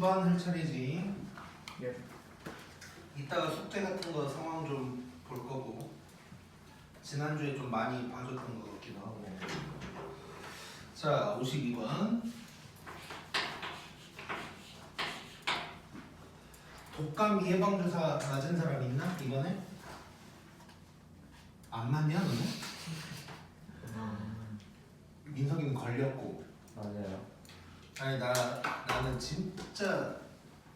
2번 할 차례지. 예. 이따가 숙제 같은 거 상황 좀 볼 거고, 지난주에 좀 많이 봐줬던 것 같기도 하고. 자, 52번. 독감 예방주사 맞은 사람 있나? 이번에? 안 맞냐 너는? 민석이는 걸렸고. 맞아요. 아니 나는 진짜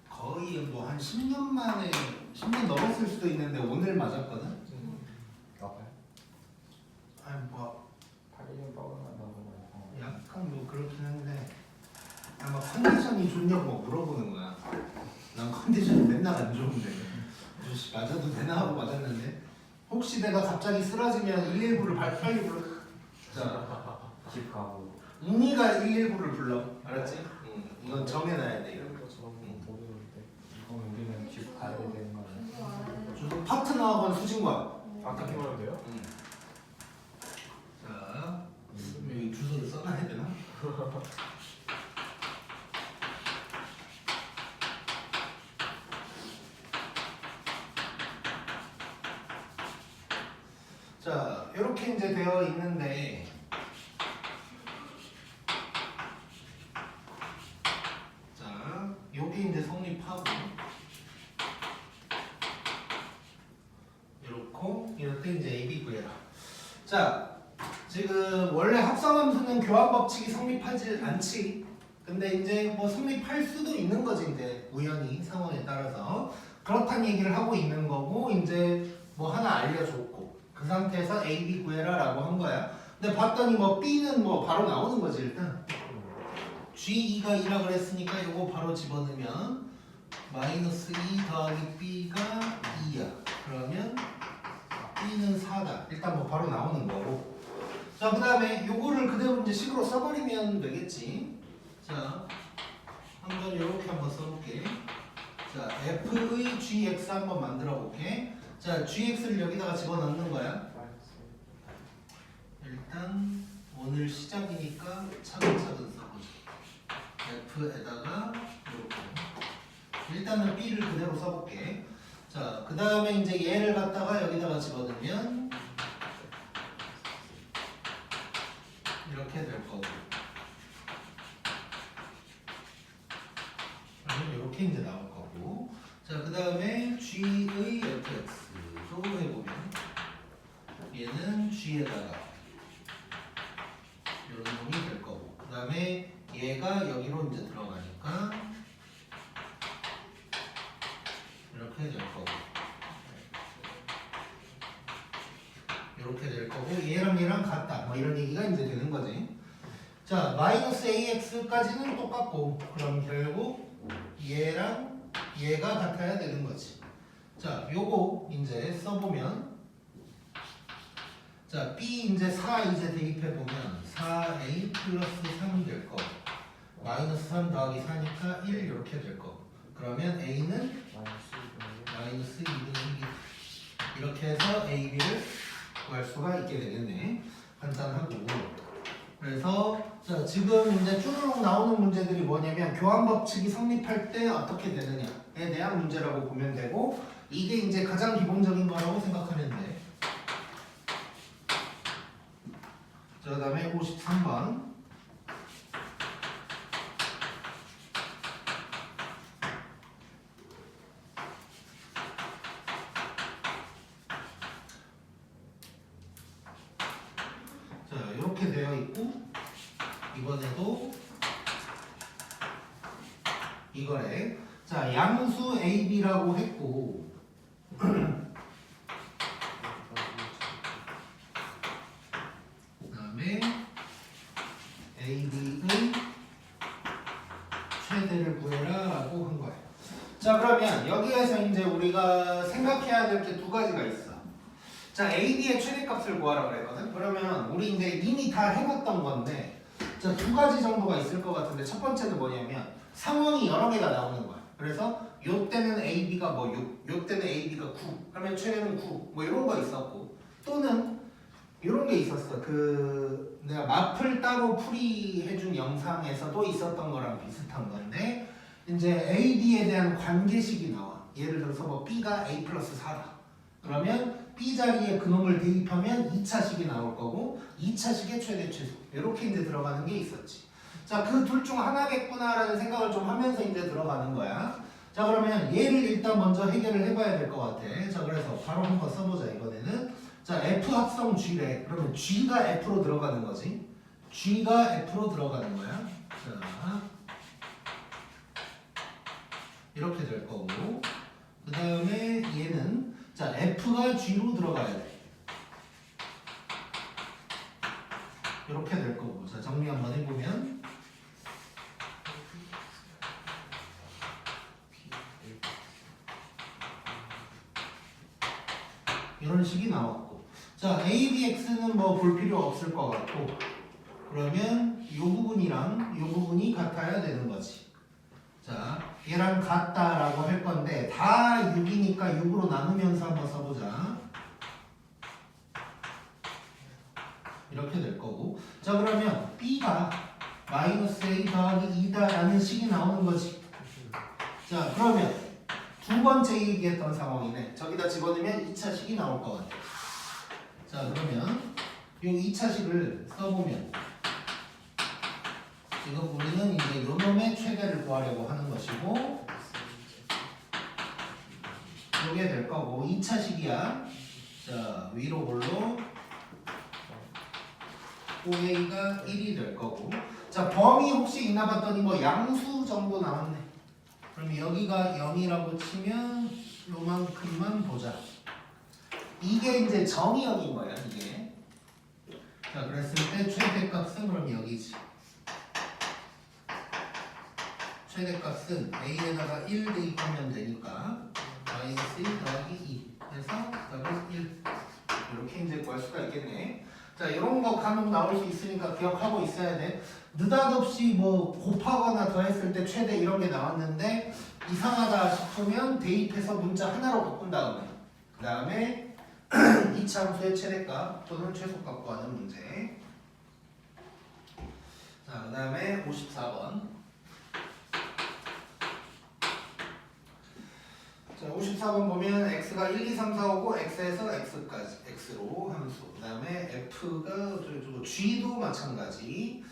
거의 뭐 한 10년 만에 10년 넘었을 수도 있는데 오늘 맞았거든. 아파요? 아니 뭐 팔이 뻐근하다고. 약간 뭐 그렇긴 한데 아마 컨디션이 좋냐고 막 물어보는 거야. 난 컨디션이 맨날 안 좋은데 아저씨 맞아도 되나 하고 맞았는데 혹시 내가 갑자기 쓰러지면 119를 빨리 불러. 자, 집 가고. 웅이가 119를 불러. 알았지? 이건 정해놔야 돼. 이런 거 저는 모르는데. 이거 우리는 집 가야 되는 거 아니야? 저도 파트너학원 수진관. 어떻게 말하면 돼요? 자, 여기 주소를 써놔야 되나? 자, 이렇게 이제 되어 있는데 자, 여기 이제 성립하고 이렇고 이럴 때 이제 AB 구해라. 자, 지금 원래 합성함수는 교환 법칙이 성립하지 않지. 근데 이제 뭐 성립할 수도 있는 거지 이제 우연히 상황에 따라서 그렇다는 얘기를 하고 있는 거고 이제 뭐 하나 알려줬고 그 상태에서 A, B 구해라라고 한 거야. 근데 봤더니 뭐 B는 뭐 바로 나오는 거지 일단. G2가 2라 그랬으니까 이거 바로 집어넣으면 마이너스 2 더하기 B가 2야. 그러면 B는 4다. 일단 뭐 바로 나오는 거고. 자, 그 다음에 요거를 그대로 이제 식으로 써버리면 되겠지. 자, 한번 이렇게 한번 써볼게. 자, F의 GX 한번 만들어 볼게. 자, GX를 여기다가 집어넣는 거야. 일단 오늘 시작이니까 차근차근 써보자. F에다가 이렇게. 일단은 B를 그대로 써볼게. 자, 그 다음에 이제 얘를 갖다가 여기다가 집어넣으면 이렇게 될 거고. 이렇게 이제 나올 거고. 자, 그 다음에 G의 fx 소분해보면 얘는 G에다가 이런 놈이 될 거고. 그 다음에 얘가 여기로 이제 들어가니까 이렇게 될 거고. 이렇게 될 거고 얘랑 얘랑 같다. 뭐 이런 얘기가 이제 되는 거지. 자, 마이너스 AX까지는 똑같고 그럼 결국 얘랑 얘가 같아야 되는 거지. 자, 요거 이제 써보면 자, B 이제 4 이제 대입해보면 4A 플러스 3 될 거고 마이너스 3 더하기 4니까 1 이렇게 될 거고 그러면 A는 마이너스 2분의 1 이렇게 해서 A, B를 구할 수가 있게 되겠네. 간단하고. 그래서 자, 지금 이제 쭈루룩 나오는 문제들이 뭐냐면 교환 법칙이 성립할 때 어떻게 되느냐에 대한 문제라고 보면 되고 이게 이제 가장 기본적인 거라고 생각하면 돼. 자, 그다음에 53번. 자, 이렇게 되어 있고 이번에도 이거래. 자, 양수 AB라고 했고 그다음에 AB의 최대를 구해라라고 한 거예요. 자, 그러면 여기에서 이제 우리가 생각해야 될 게 두 가지가 있어. 자, AB의 최대값을 구하라 그랬거든. 그러면 우리 이제 이미 다 해봤던 건데 자, 두 가지 정도가 있을 것 같은데 첫 번째는 뭐냐면 상황이 여러 개가 나오는 거야. 그래서 요 때는 AB가 뭐 6, 요 때는 AB가 9 그러면 최대는 9 뭐 이런 거 있었고 또는 이런 게 있었어. 그 내가 마플 따로 풀이해준 영상에서도 있었던 거랑 비슷한 건데 이제 AD에 대한 관계식이 나와. 예를 들어서 뭐 B가 A 플러스 4다. 그러면 B 자리에 그놈을 대입하면 2차식이 나올 거고 2차식의 최대 최소 이렇게 이제 들어가는 게 있었지. 자, 그 둘 중 하나겠구나라는 생각을 좀 하면서 이제 들어가는 거야. 자, 그러면 얘를 일단 먼저 해결을 해봐야 될 것 같아. 자, 그래서 바로 한번 써보자 이번에는. 자, F 합성 G래. 그러면 G가 F로 들어가는 거지. G가 F로 들어가는 거야. 자, 이렇게 될 거고. 그 다음에 얘는 자, F가 G로 들어가야 돼. 이렇게 될 거고. 자, 정리 한번 해보면 이런 식이 나왔고. 자, ABX는 뭐 볼 필요 없을 것 같고. 그러면 이 부분이랑 이 부분이 같아야 되는 거지. 자, 얘랑 같다라고 할 건데 다 6이니까 6으로 나누면서 한번 써보자. 이렇게 될 거고. 자, 그러면 B가 마이너스 A 더하기 2다라는 식이 나오는 거지. 자, 그러면 두 번째 얘기했던 상황이네. 저기다 집어넣으면 2차식이 나올 것 같아. 자, 그러면 이 2차식을 써보면 지금 우리는 이제 요놈의 최대를 구하려고 하는 것이고 요게 될 거고 2차식이야. 자, 위로 올로 5a가 1이 될 거고. 자, 범위 혹시 있나 봤더니 뭐 양수 정도 나왔네. 그럼 여기가 0이라고 치면 요만큼만 보자. 이게 이제 정의역인 거야, 이게. 자, 그랬을 때 최대값은 그럼 여기지. 최대값은 a에다가 1 대입하면 되니까 마이너스 1 더하기 2 해서 답은 1. 이렇게 이제 구할 수가 있겠네. 자, 이런 거 간혹 나올 수 있으니까 기억하고 있어야 돼. 느닷없이 뭐 곱하거나 더했을 때 최대 이런 게 나왔는데 이상하다 싶으면 대입해서 문자 하나로 바꾼 다음에 그 다음에 이차함수의 최대값 또는 최소값 구하는 문제. 자, 그 다음에 54번. 자, 54번 보면 x가 1, 2, 3, 4, 5고 x에서 x까지 x로 함수. 그 다음에 f가 어쩌고저쩌고 g도 마찬가지.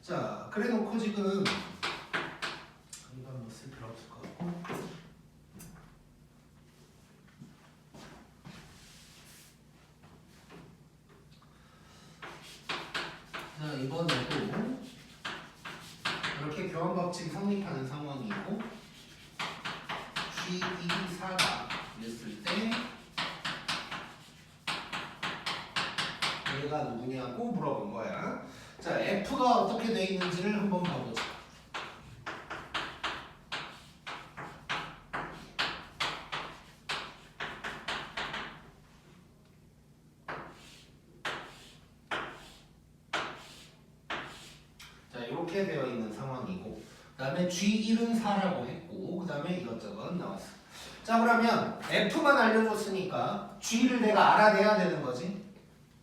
자, 그래 놓고 지금 이건 뭐 쓸 필요 없을 것 같고. 자, 이번에도 이렇게 교환 법칙이 성립하는 상황이고 G1, 4가 이랬을 때 얘가 누구냐고 물어본 거야. 자, F가 어떻게 돼 있는지를 한번 봐보자. 자, 이렇게 되어 있는 상황이고 그 다음에 G1은 4라고 했고 그 다음에 이것저것 나왔어. 자, 그러면 F만 알려줬으니까 G를 내가 알아내야 되는 거지.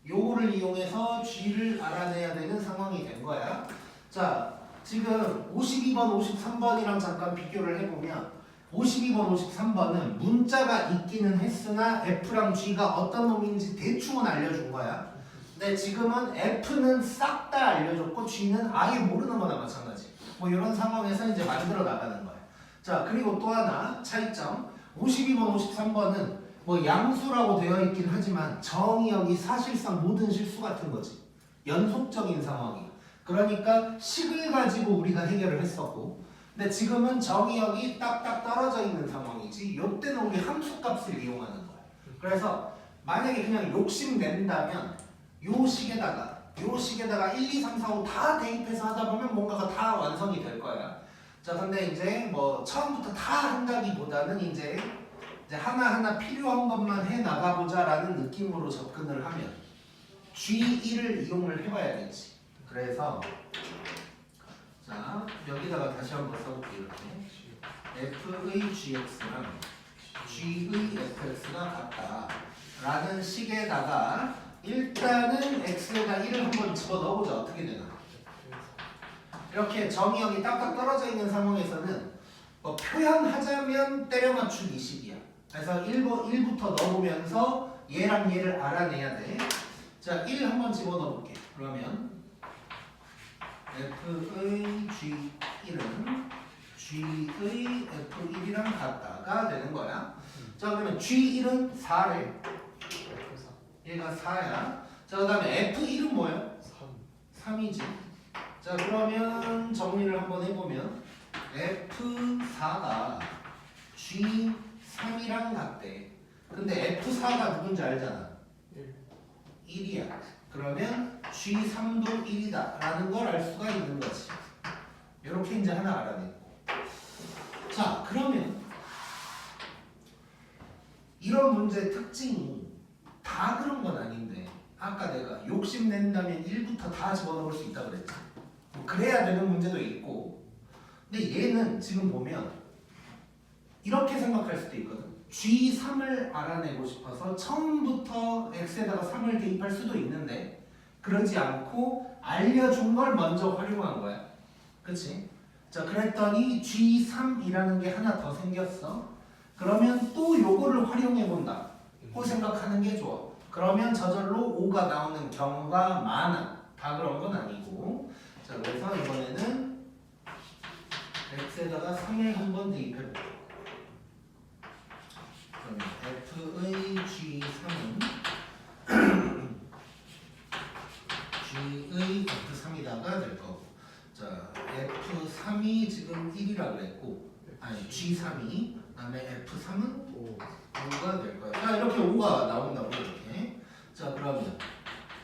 요거를 이용해서 G를 알아내야 되는 상황이 된 거야. 자, 지금 52번, 53번이랑 잠깐 비교를 해보면 52번, 53번은 문자가 있기는 했으나 F랑 G가 어떤 놈인지 대충은 알려준 거야. 근데 지금은 F는 싹 다 알려줬고 G는 아예 모르는 거나 마찬가지. 뭐 이런 상황에서 이제 만들어 나가는 거야. 자, 그리고 또 하나 차이점. 52번, 53번은 뭐 양수라고 되어 있긴 하지만 정의역이 사실상 모든 실수 같은 거지. 연속적인 상황이야. 그러니까 식을 가지고 우리가 해결을 했었고 근데 지금은 정의역이 딱딱 떨어져 있는 상황이지. 요때는 우리 함수값을 이용하는 거야. 그래서 만약에 그냥 욕심 낸다면 요 식에다가 1, 2, 3, 4, 5 다 대입해서 하다 보면 뭔가가 다 완성이 될 거야. 자, 근데 이제 뭐 처음부터 다 한다기보다는 이제 하나하나 필요한 것만 해 나가보자라는 느낌으로 접근을 하면 G1을 이용을 해봐야겠지. 그래서 자, 여기다가 다시 한번 써볼게요. 이렇게 F의 GX랑 G의 FX가 같다 라는 식에다가 일단은 X에다 1을 한번 집어넣어보자. 어떻게 되나. 이렇게 정의역이 딱딱 떨어져 있는 상황에서는 뭐 표현하자면 때려 맞추기식이야. 그래서 1부터 넣어보면서 얘랑 얘를 알아내야 돼. 자, 1 한번 집어넣어볼게. 그러면 F의 G1은 G의 F1이랑 같다가 되는 거야. 자, 그러면 G1은 4래. 얘가 4야. 자, 그 다음에 F1은 뭐야? 3이지. 자, 그러면 정리를 한번 해보면 F4가 G3이랑 같대. 근데 F4가 누군지 알잖아. 1이야. 그러면 G3도 1이다 라는 걸 알 수가 있는 거지. 이렇게 이제 하나 알아냈고. 자, 그러면 이런 문제의 특징이 다 그런 건 아닌데, 아까 내가 욕심낸다면 1부터 다 집어넣을 수 있다고 그랬지. 뭐 그래야 되는 문제도 있고, 근데 얘는 지금 보면 이렇게 생각할 수도 있거든. G3을 알아내고 싶어서 처음부터 X에다가 3을 대입할 수도 있는데, 그러지 않고 알려준 걸 먼저 활용한 거야. 그치? 자, 그랬더니 G3이라는 게 하나 더 생겼어. 그러면 또 요거를 활용해 본다 고 생각하는 게 좋아. 그러면 저절로 5가 나오는 경우가 많아. 다 그런 건 아니고. 자, 그래서 이번에는 X에다가 3을 한번 대입해 볼게. 그러면 F의 G3은 G의 F3이다가 될 거고. 자, F3이 지금 1이라고 그랬고, 아니 G3이, 그 다음에 F3은 5가 될 거야. 자, 이렇게 5가 나온다고 이렇게. 자, 그러면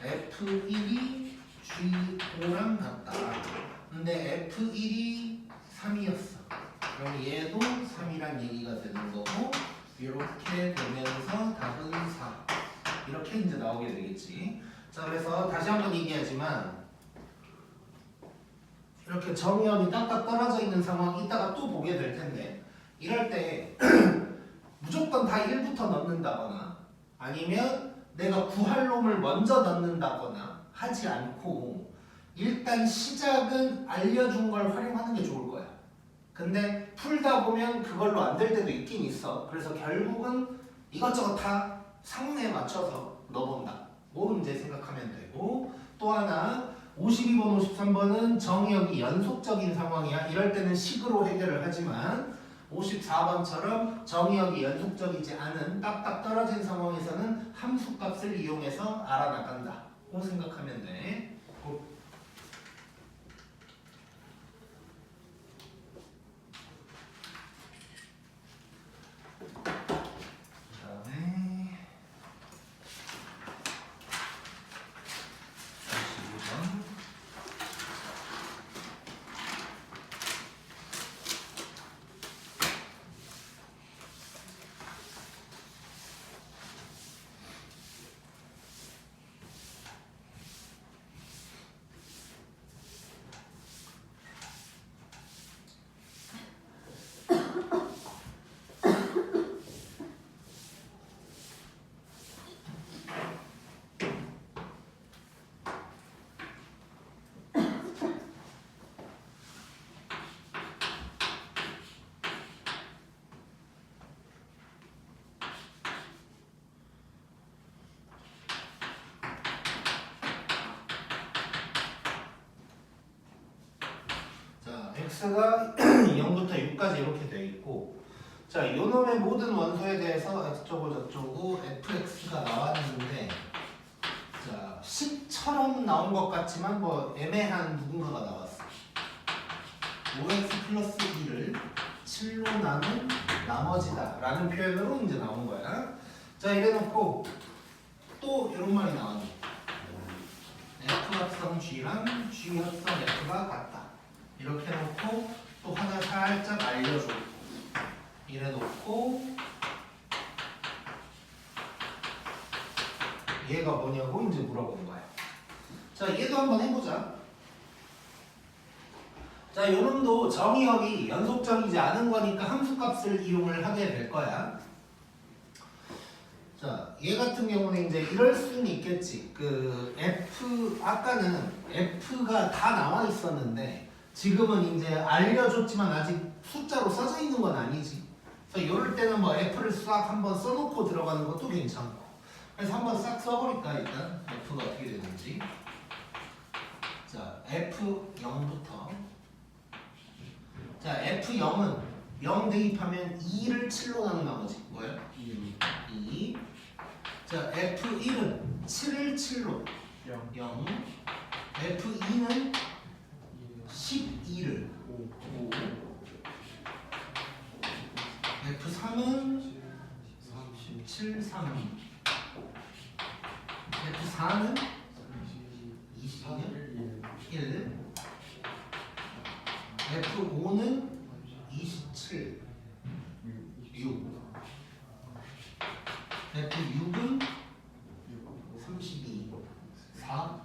F1이 G5랑 같다. 근데 F1이 3이었어. 그럼 얘도 3이란 얘기가 되는 거고, 이렇게 되면서 답은 4. 이렇게 이제 나오게 되겠지. 자, 그래서 다시 한번 얘기하지만 이렇게 정의역이 딱딱 떨어져 있는 상황 이따가 또 보게 될 텐데, 이럴 때 무조건 다 1부터 넣는다거나 아니면 내가 구할 놈을 먼저 넣는다거나 하지 않고 일단 시작은 알려준 걸 활용하는 게 좋을 거야. 근데 풀다 보면 그걸로 안 될 때도 있긴 있어. 그래서 결국은 이것저것 다 상황에 맞춰서 넣어본다. 뭐 이제 생각하면 되고, 또 하나 52번, 53번은 정의역이 연속적인 상황이야. 이럴 때는 식으로 해결을 하지만 54번처럼 정의역이 연속적이지 않은 딱딱 떨어진 상황에서는 함수값을 이용해서 알아나간다 고 생각하면 돼. 그다음에 55번. x가 0부터 6까지 이렇게 돼 있고, 자, 요놈의 모든 원소에 대해서 x쪽고 저쪽고 fx가 나왔는데, 자, 10처럼 나온 것 같지만 뭐 애매한 누군가가 나왔어. 5x 플러스 2를 7로 나눈 나머지다 라는 표현으로 이제 나온 거야. 자, 이래놓고 또 이런 말이 나왔네. f 합성 g랑 g 합성 f가 같다. 이렇게 해놓고 또 하나 살짝 알려줘. 이래놓고 얘가 뭐냐고 이제 물어보는 거야. 자, 얘도 한번 해보자. 자, 요놈도 정의역이 연속적이지 않은 거니까 함수값을 이용을 하게 될 거야. 자, 얘 같은 경우는 이제 이럴 수는 있겠지. 그 F, 아까는 F가 다 나와 있었는데 지금은 이제 알려줬지만 아직 숫자로 써져 있는 건 아니지. 그래서 이럴 때는 뭐 F를 싹 한번 써놓고 들어가는 것도 괜찮고. 그래서 한번 싹 써버릴까 일단 F가 어떻게 되는지. 자 F0부터. 자 F0은 0 대입하면 2를 7로 나눈 나머지 뭐야? 2. 자 F1은 7을 7로 0. F2는 12를 5. F3은 7, 3. F4는 22는 1. F5는 27, 6. F6은 32, 4.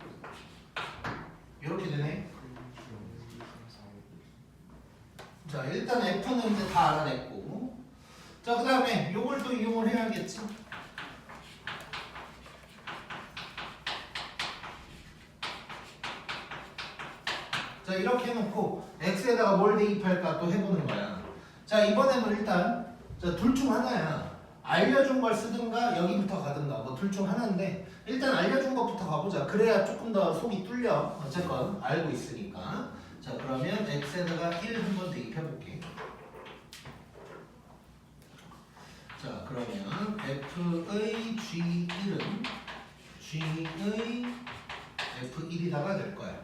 이렇게 되네. 자 일단 F는 이제 다 알아냈고. 자 그 다음에 요걸 또 이용을 해야겠지. 자 이렇게 해놓고 x에다가 뭘 대입할까 또 해보는 거야. 자 이번에는 일단 둘 중 하나야. 알려준 걸 쓰든가 여기부터 가든가 뭐 둘 중 하나인데 일단 알려준 것부터 가보자. 그래야 조금 더 속이 뚫려. 어쨌건 알고 있으니까. 자 그러면 x에다가 1 한번 대입해볼게. 자 그러면 f의 g1은 g의 f1이다가 될 거야.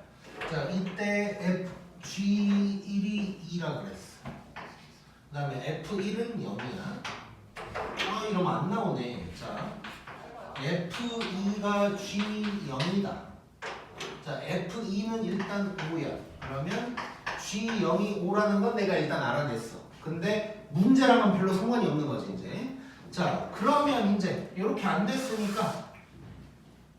자 이때 G1이 2라 그랬어. 그 다음에 F1은 0이야. 이러면 안 나오네. 자 F2가 G0이다. 자 F2는 일단 5야. 그러면 G0이 5라는 건 내가 일단 알아냈어. 근데 문제랑은 별로 상관이 없는 거지 이제. 자 그러면 이제 이렇게 안 됐으니까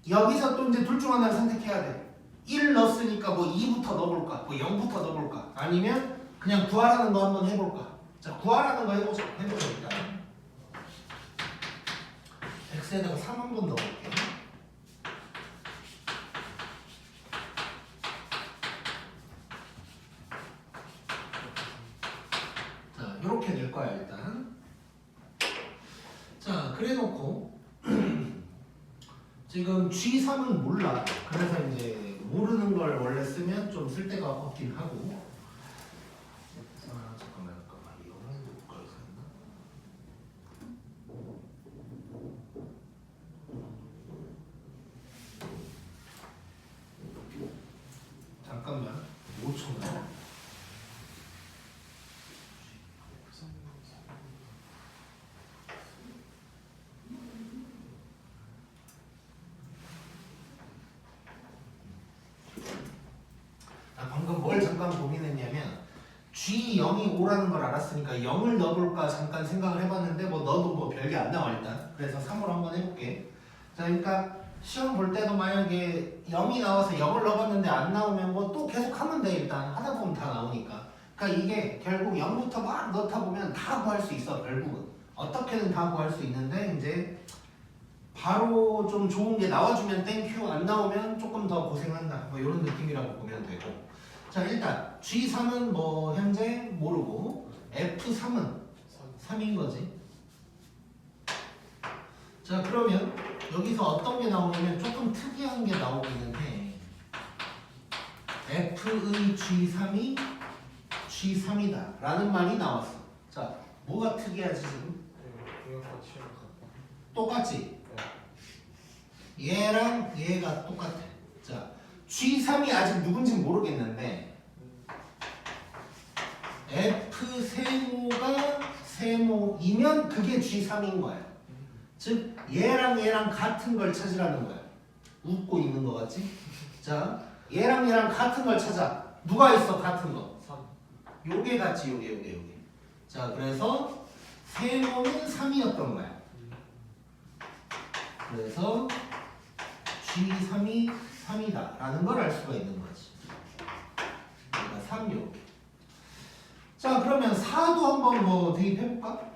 여기서 또 이제 둘 중 하나를 선택해야 돼. 1 넣었으니까 뭐 2부터 넣어볼까? 뭐 0부터 넣어볼까? 아니면 그냥 구하라는 거 한번 해볼까? 자 구하라는 거 해보자 일단. x에다가 3 한번 넣어볼게. 자 이렇게 될 거야 일단. 자 그래놓고 지금 G3은 몰라. 그래서 이제 모르는 걸 원래 쓰면 좀 쓸 데가 없긴 하고. 잠깐만 이거는 거기서 했나? 잠깐만 5초만. 방금 뭘 잠깐 고민했냐면 G0이 5라는 걸 알았으니까 0을 넣어볼까 잠깐 생각을 해봤는데 뭐 넣어도 뭐 별게 안 나와 일단. 그래서 3으로 한번 해볼게. 자 그러니까 시험 볼 때도 만약에 0이 나와서 0을 넣어봤는데 안 나오면 뭐 또 계속 하면 돼 일단. 하다 보면 다 나오니까. 그러니까 이게 결국 0부터 막 넣다 보면 다 구할 수 있어 결국은. 어떻게든 다 구할 수 있는데 이제 바로 좀 좋은 게 나와주면 땡큐, 안 나오면 조금 더 고생한다. 뭐 이런 느낌이라고 보면 되고. 자 일단 G3은 뭐 현재 모르고 F3은 3인 거지. 자 그러면 여기서 어떤 게 나오냐면 조금 특이한 게 나오기는 해. F의 G3이 G3이다 라는 말이 나왔어. 자 뭐가 특이하지 지금? 똑같지? 얘랑 얘가 똑같아. 자 G3이 아직 누군지 모르겠는데 F 세모가 세모이면 그게 G3인 거야. 즉 얘랑 얘랑 같은 걸 찾으라는 거야. 웃고 있는 거 같지? 자 얘랑 얘랑 같은 걸 찾아. 누가 있어 같은 거? 3. 요게 같지 요게. 자 그래서 세모는 3이었던 거야. 그래서 G3이 3이다 라는 걸 알 수가 있는 거지. 그러니까 3 이렇게. 자 그러면 4도 한번 뭐 대입해볼까?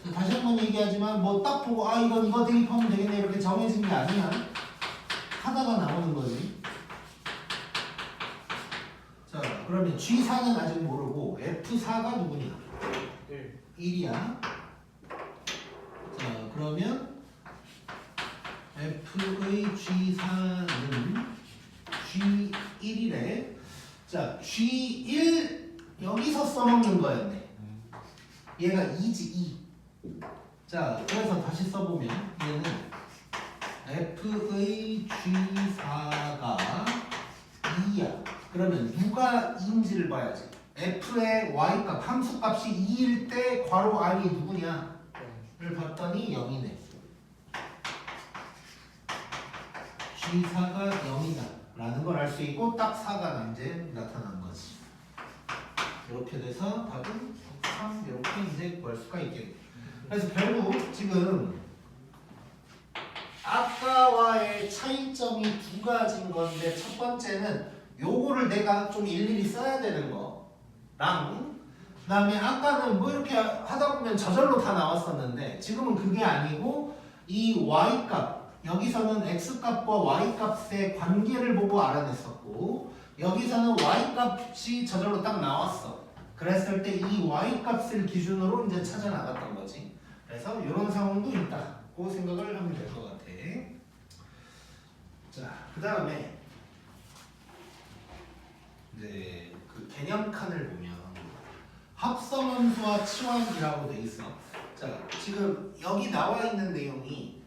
자 자, 다시 한번 얘기하지만 뭐 딱 보고 아 이거 대입하면 되겠네 이렇게 정해진 게 아니야. 하다가 나오는 거지. 자 그러면 G4는 아직 모르고 F4가 누구냐? 1이야. 자 그러면 F의 G4는 G1이래. 자 G1 여기서 써먹는 거였네. 얘가 2지 2. 자 그래서 다시 써보면 얘는 F의 G4가 2야. 그러면 누가 2인지를 봐야지. F의 Y값 함수값이 2일 때 괄호 안이 누구냐 를 봤더니 0이네. G4가 0이다 라는 걸 알 수 있고 딱 4가 이제 나타난 거지. 이렇게 돼서 답은 3 이렇게 이제 구할 수가 있겠네. 그래서 결국 지금 아까와의 차이점이 두 가지인 건데 첫 번째는 요거를 내가 좀 일일이 써야 되는 거랑 그다음에 아까는 뭐 이렇게 하다 보면 저절로 다 나왔었는데 지금은 그게 아니고 이 y값 여기서는 x값과 y값의 관계를 보고 알아냈었고 여기서는 y값이 저절로 딱 나왔어. 그랬을 때 이 y값을 기준으로 이제 찾아 나갔던 거지. 그래서 이런 상황도 있다고 생각을 하면 될 것 같아. 자, 그 다음에 이제 그 개념 칸을 보면 합성함수와 치환이라고 돼 있어. 자, 지금 여기 나와 있는 내용이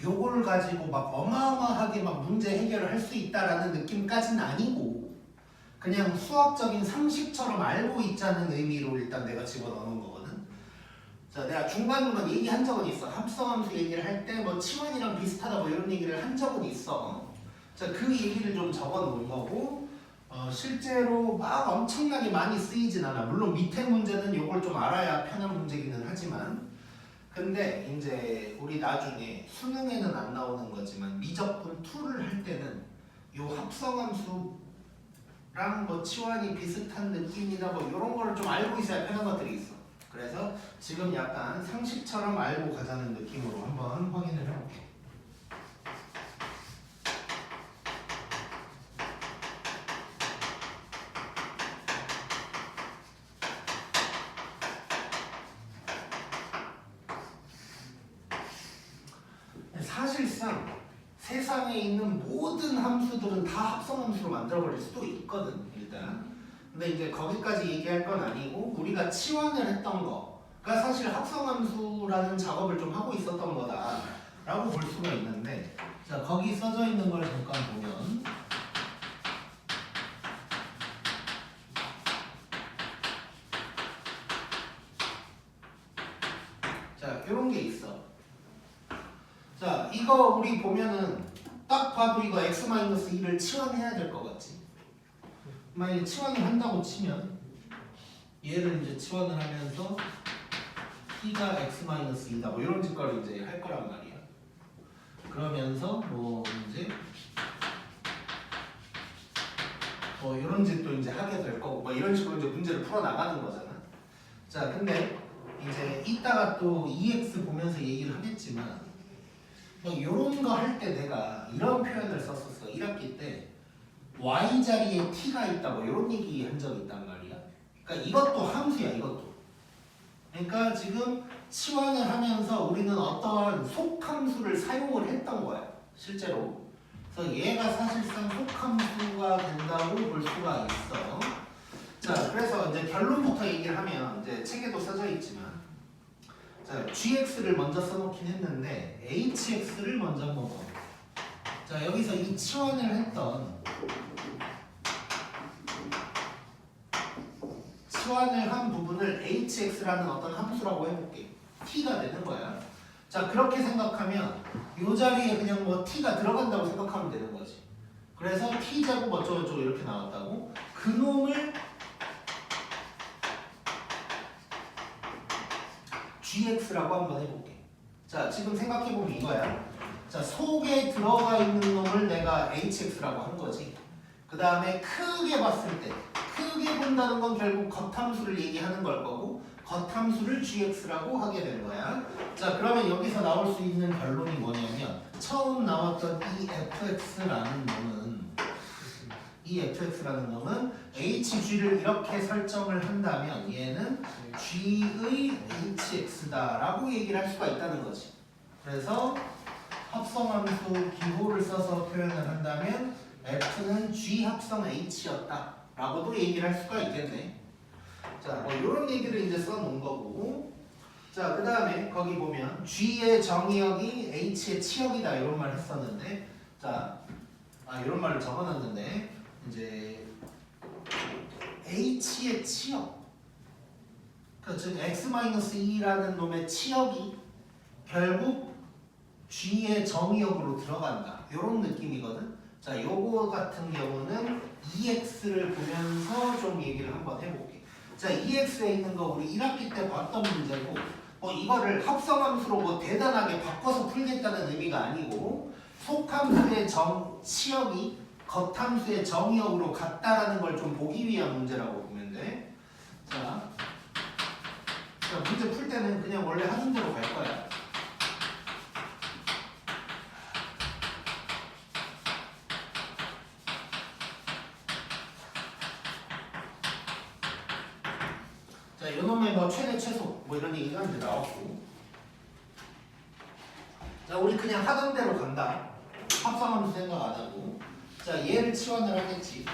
요걸 가지고 막 어마어마하게 막 문제 해결을 할 수 있다라는 느낌까지는 아니고 그냥 수학적인 상식처럼 알고 있자는 의미로 일단 내가 집어넣는 거거든. 자, 내가 중간중간 얘기한 적은 있어. 합성함수 얘기를 할 때 뭐 치환이랑 비슷하다 뭐 이런 얘기를 한 적은 있어. 자, 그 얘기를 좀 적어 놓은 거고 실제로 막 엄청나게 많이 쓰이진 않아. 물론 밑에 문제는 요걸 좀 알아야 편한 문제기는 하지만 근데 이제 우리 나중에 수능에는 안 나오는 거지만 미적분 2를 할 때는 요 합성함수랑 뭐 치환이 비슷한 느낌이다 뭐 이런 거를 좀 알고 있어야 편한 것들이 있어. 그래서 지금 약간 상식처럼 알고 가자는 느낌으로 한번 확인을 해볼게. 사실상 세상에 있는 모든 함수들은 다 합성함수로 만들어버릴 수도 있거든 일단. 근데 이제 거기까지 얘기할 건 아니고 우리가 치환을 했던 거가 사실 합성함수라는 작업을 좀 하고 있었던 거다라고 볼 수가 있는데 자 거기 써져 있는 걸 잠깐 보면 자 이런 게 있어. 자 이거 우리 보면은 딱 봐도 이거 x-2를 치환해야 될 것 같지. 만약에 치환을 한다고 치면 얘를 이제 치환을 하면서 t가 x-2다 뭐 이런 짓거리 이제 할 거란 말이야. 그러면서 뭐 이제 뭐 이런 짓도 이제 하게 될 거고 뭐 이런 식으로 이제 문제를 풀어 나가는 거잖아. 자 근데 이제 이따가 또 EX 보면서 얘기를 하겠지만 뭐 이런 거 할 때 내가 이런 표현을 썼었어. 1학기 때 y 자리에 t가 있다 뭐 이런 얘기 한 적이 있단 말이야. 그러니까 이것도 함수야 이것도. 그러니까 지금 치환을 하면서 우리는 어떠한 속함수를 사용을 했던 거야 실제로. 그래서 얘가 사실상 속함수가 된다고 볼 수가 있어. 자 그래서 이제 결론부터 얘기를 하면 이제 책에도 써져 있지만 자, gx를 먼저 써놓긴 했는데 hx를 먼저 한번 봐. 자 여기서 이 치환을 했던 치환을 한 부분을 hx라는 어떤 함수라고 해볼게. t가 되는 거야. 자 그렇게 생각하면 이 자리에 그냥 뭐 t가 들어간다고 생각하면 되는 거지. 그래서 t제곱 어쩌고저쩌고 이렇게 나왔다고 그놈을 gx라고 한번 해볼게. 자 지금 생각해보면 이거야. 자 속에 들어가 있는 놈을 내가 hx라고 한 거지. 그 다음에 크게 봤을 때 크게 본다는 건 결국 겉함수를 얘기하는 걸 거고 겉함수를 gx라고 하게 된 거야. 자, 그러면 여기서 나올 수 있는 결론이 뭐냐면 처음 나왔던 이 fx라는 놈은 hg를 이렇게 설정을 한다면 얘는 g의 hx다라고 얘기를 할 수가 있다는 거지. 그래서 합성함수 기호를 써서 표현을 한다면 f는 g 합성 h였다라고도 얘기를 할 수가 있겠네. 자, 뭐 이런 얘기를 이제 써놓은 거고. 자, 그 다음에 거기 보면 g의 정의역이 h의 치역이다 이런 말 했었는데, 자, 이런 말을 적어놨는데 이제 h의 치역, 그러니까 즉 x-2라는 놈의 치역이 결국 g의 정의역으로 들어간다 이런 느낌이거든. 자, 요거 같은 경우는 EX를 보면서 좀 얘기를 한번 해볼게. 자, EX에 있는 거 우리 1학기 때 봤던 문제고, 이거를 합성함수로 뭐 대단하게 바꿔서 풀겠다는 의미가 아니고, 속함수의 치역이 겉함수의 정의역으로 같다라는 걸 좀 보기 위한 문제라고 보면 돼. 자, 문제 풀 때는 그냥 원래 하는 대로 갈 거야. 자, 요놈의 뭐 최대 최소 뭐 이런 얘기가 이제 나왔고. 자, 우리 그냥 하던 대로 간다. 합성함수 생각 안 하고. 자, 얘를 치환을 하겠지.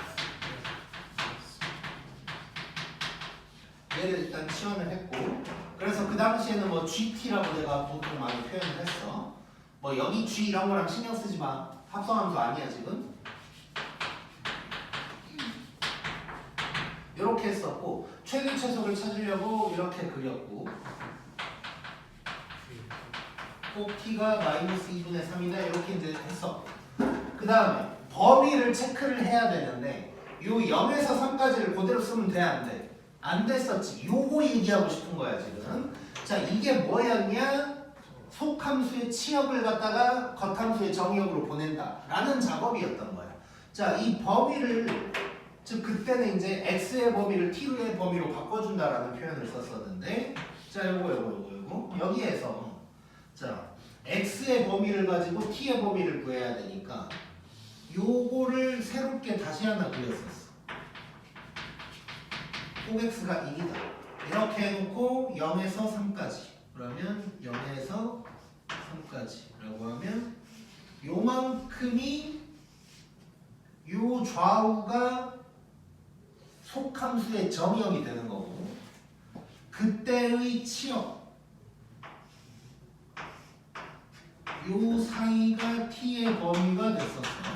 얘를 일단 치환을 했고, 그래서 그 당시에는 뭐 GT라고 내가 보통 많이 표현을 했어. 뭐 여기 G 이런 거랑 신경 쓰지 마. 합성함수 아니야 지금. 이렇게 했었고, 최대 최소를 찾으려고 이렇게 그렸고, 꼭 t가 마이너스 2분의 3이다 이렇게 이제 했어. 그 다음에 범위를 체크를 해야 되는데, 요 0에서 3까지를 그대로 쓰면 돼, 안 돼? 안 됐었지. 요거 얘기하고 싶은 거야 지금. 자, 이게 뭐였냐? 속함수의 치역을 갖다가 겉함수의 정의역으로 보낸다 라는 작업이었던 거야. 자, 이 범위를, 즉 그때는 이제 x의 범위를 t의 범위로 바꿔준다라는 표현을 썼었는데, 자, 요거 여기에서 자, x의 범위를 가지고 t의 범위를 구해야 되니까 요거를 새롭게 다시 하나 그렸었어. 꼭 x가 1이다 이렇게 해놓고 0에서 3까지, 그러면 0에서 3까지 라고 하면 요만큼이 요 좌우가 속함수의 정의역이 되는 거고, 그때의 치역 요 사이가 t의 범위가 됐었어.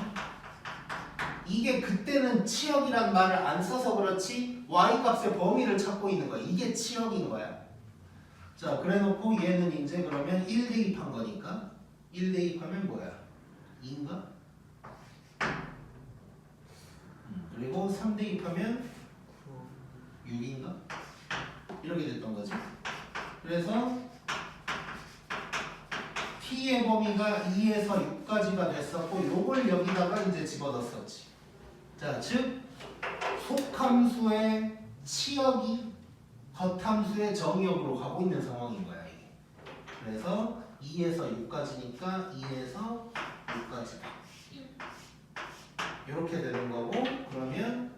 이게 그때는 치역이란 말을 안 써서 그렇지 y값의 범위를 찾고 있는 거야. 이게 치역인 거야. 자, 그래놓고 얘는 이제 그러면 1 대입한 거니까 1 대입하면 뭐야? 2인가? 그리고 3 대입하면 6인가? 이렇게 됐던 거지. 그래서 t의 범위가 2에서 6까지가 됐었고, 요걸 여기다가 이제 집어넣었었지. 자, 즉 속함수의 치역이 겉함수의 정의역으로 가고 있는 상황인 거야 이게. 그래서 2에서 6까지니까 2에서 6까지다 이렇게 되는 거고, 그러면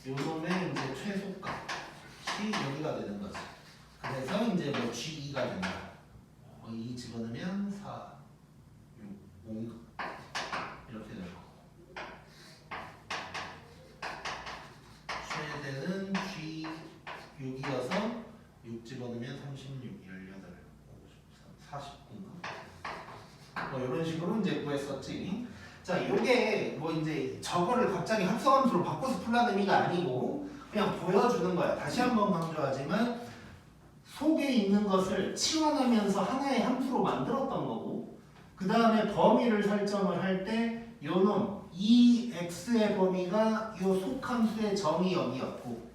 요놈의 이제 최소값이 여기가 되는 거지. 그래서 이제 뭐 G2가 된다. 2 집어넣으면 4, 6, 5 이렇게 될 거고, 최대는 G6이어서 6 집어넣으면 36, 18, 49인가? 뭐 이런 식으로 이제 구했었지. 자, 요게 뭐 이제 저거를 갑자기 합성함수로 바꿔서 풀라는 의미가 아니고 그냥 보여주는 거야. 다시 한번 강조하지만 속에 있는 것을 치환하면서 하나의 함수로 만들었던 거고, 그 다음에 범위를 설정을 할 때 요놈 이 x의 범위가 요 속함수의 정의역이었고,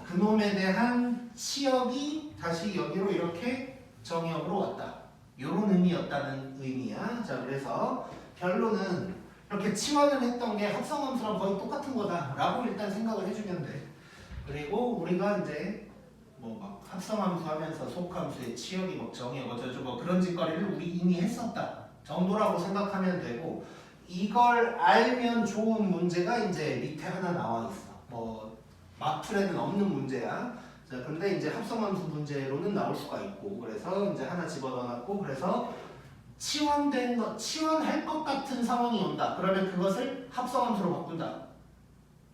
그놈에 대한 치역이 다시 여기로 이렇게 정의역으로 왔다 요런 의미였다는 의미야. 자, 그래서 결론은 이렇게 치환을 했던 게 합성함수랑 거의 똑같은 거다 라고 일단 생각을 해주면 돼. 그리고 우리가 이제 뭐 막 합성함수 하면서 속함수의 치역이 뭐 정의 어쩌고 뭐 그런 짓거리를 우리 이미 했었다 정도라고 생각하면 되고 이걸 알면 좋은 문제가 이제 밑에 하나 나와 있어. 뭐 마플에는 없는 문제야. 자, 근데 이제 합성함수 문제로는 나올 수가 있고 그래서 이제 하나 집어넣어놨고 그래서 치환된 것, 치환할 것 같은 상황이 온다. 그러면 그것을 합성함수로 바꾼다.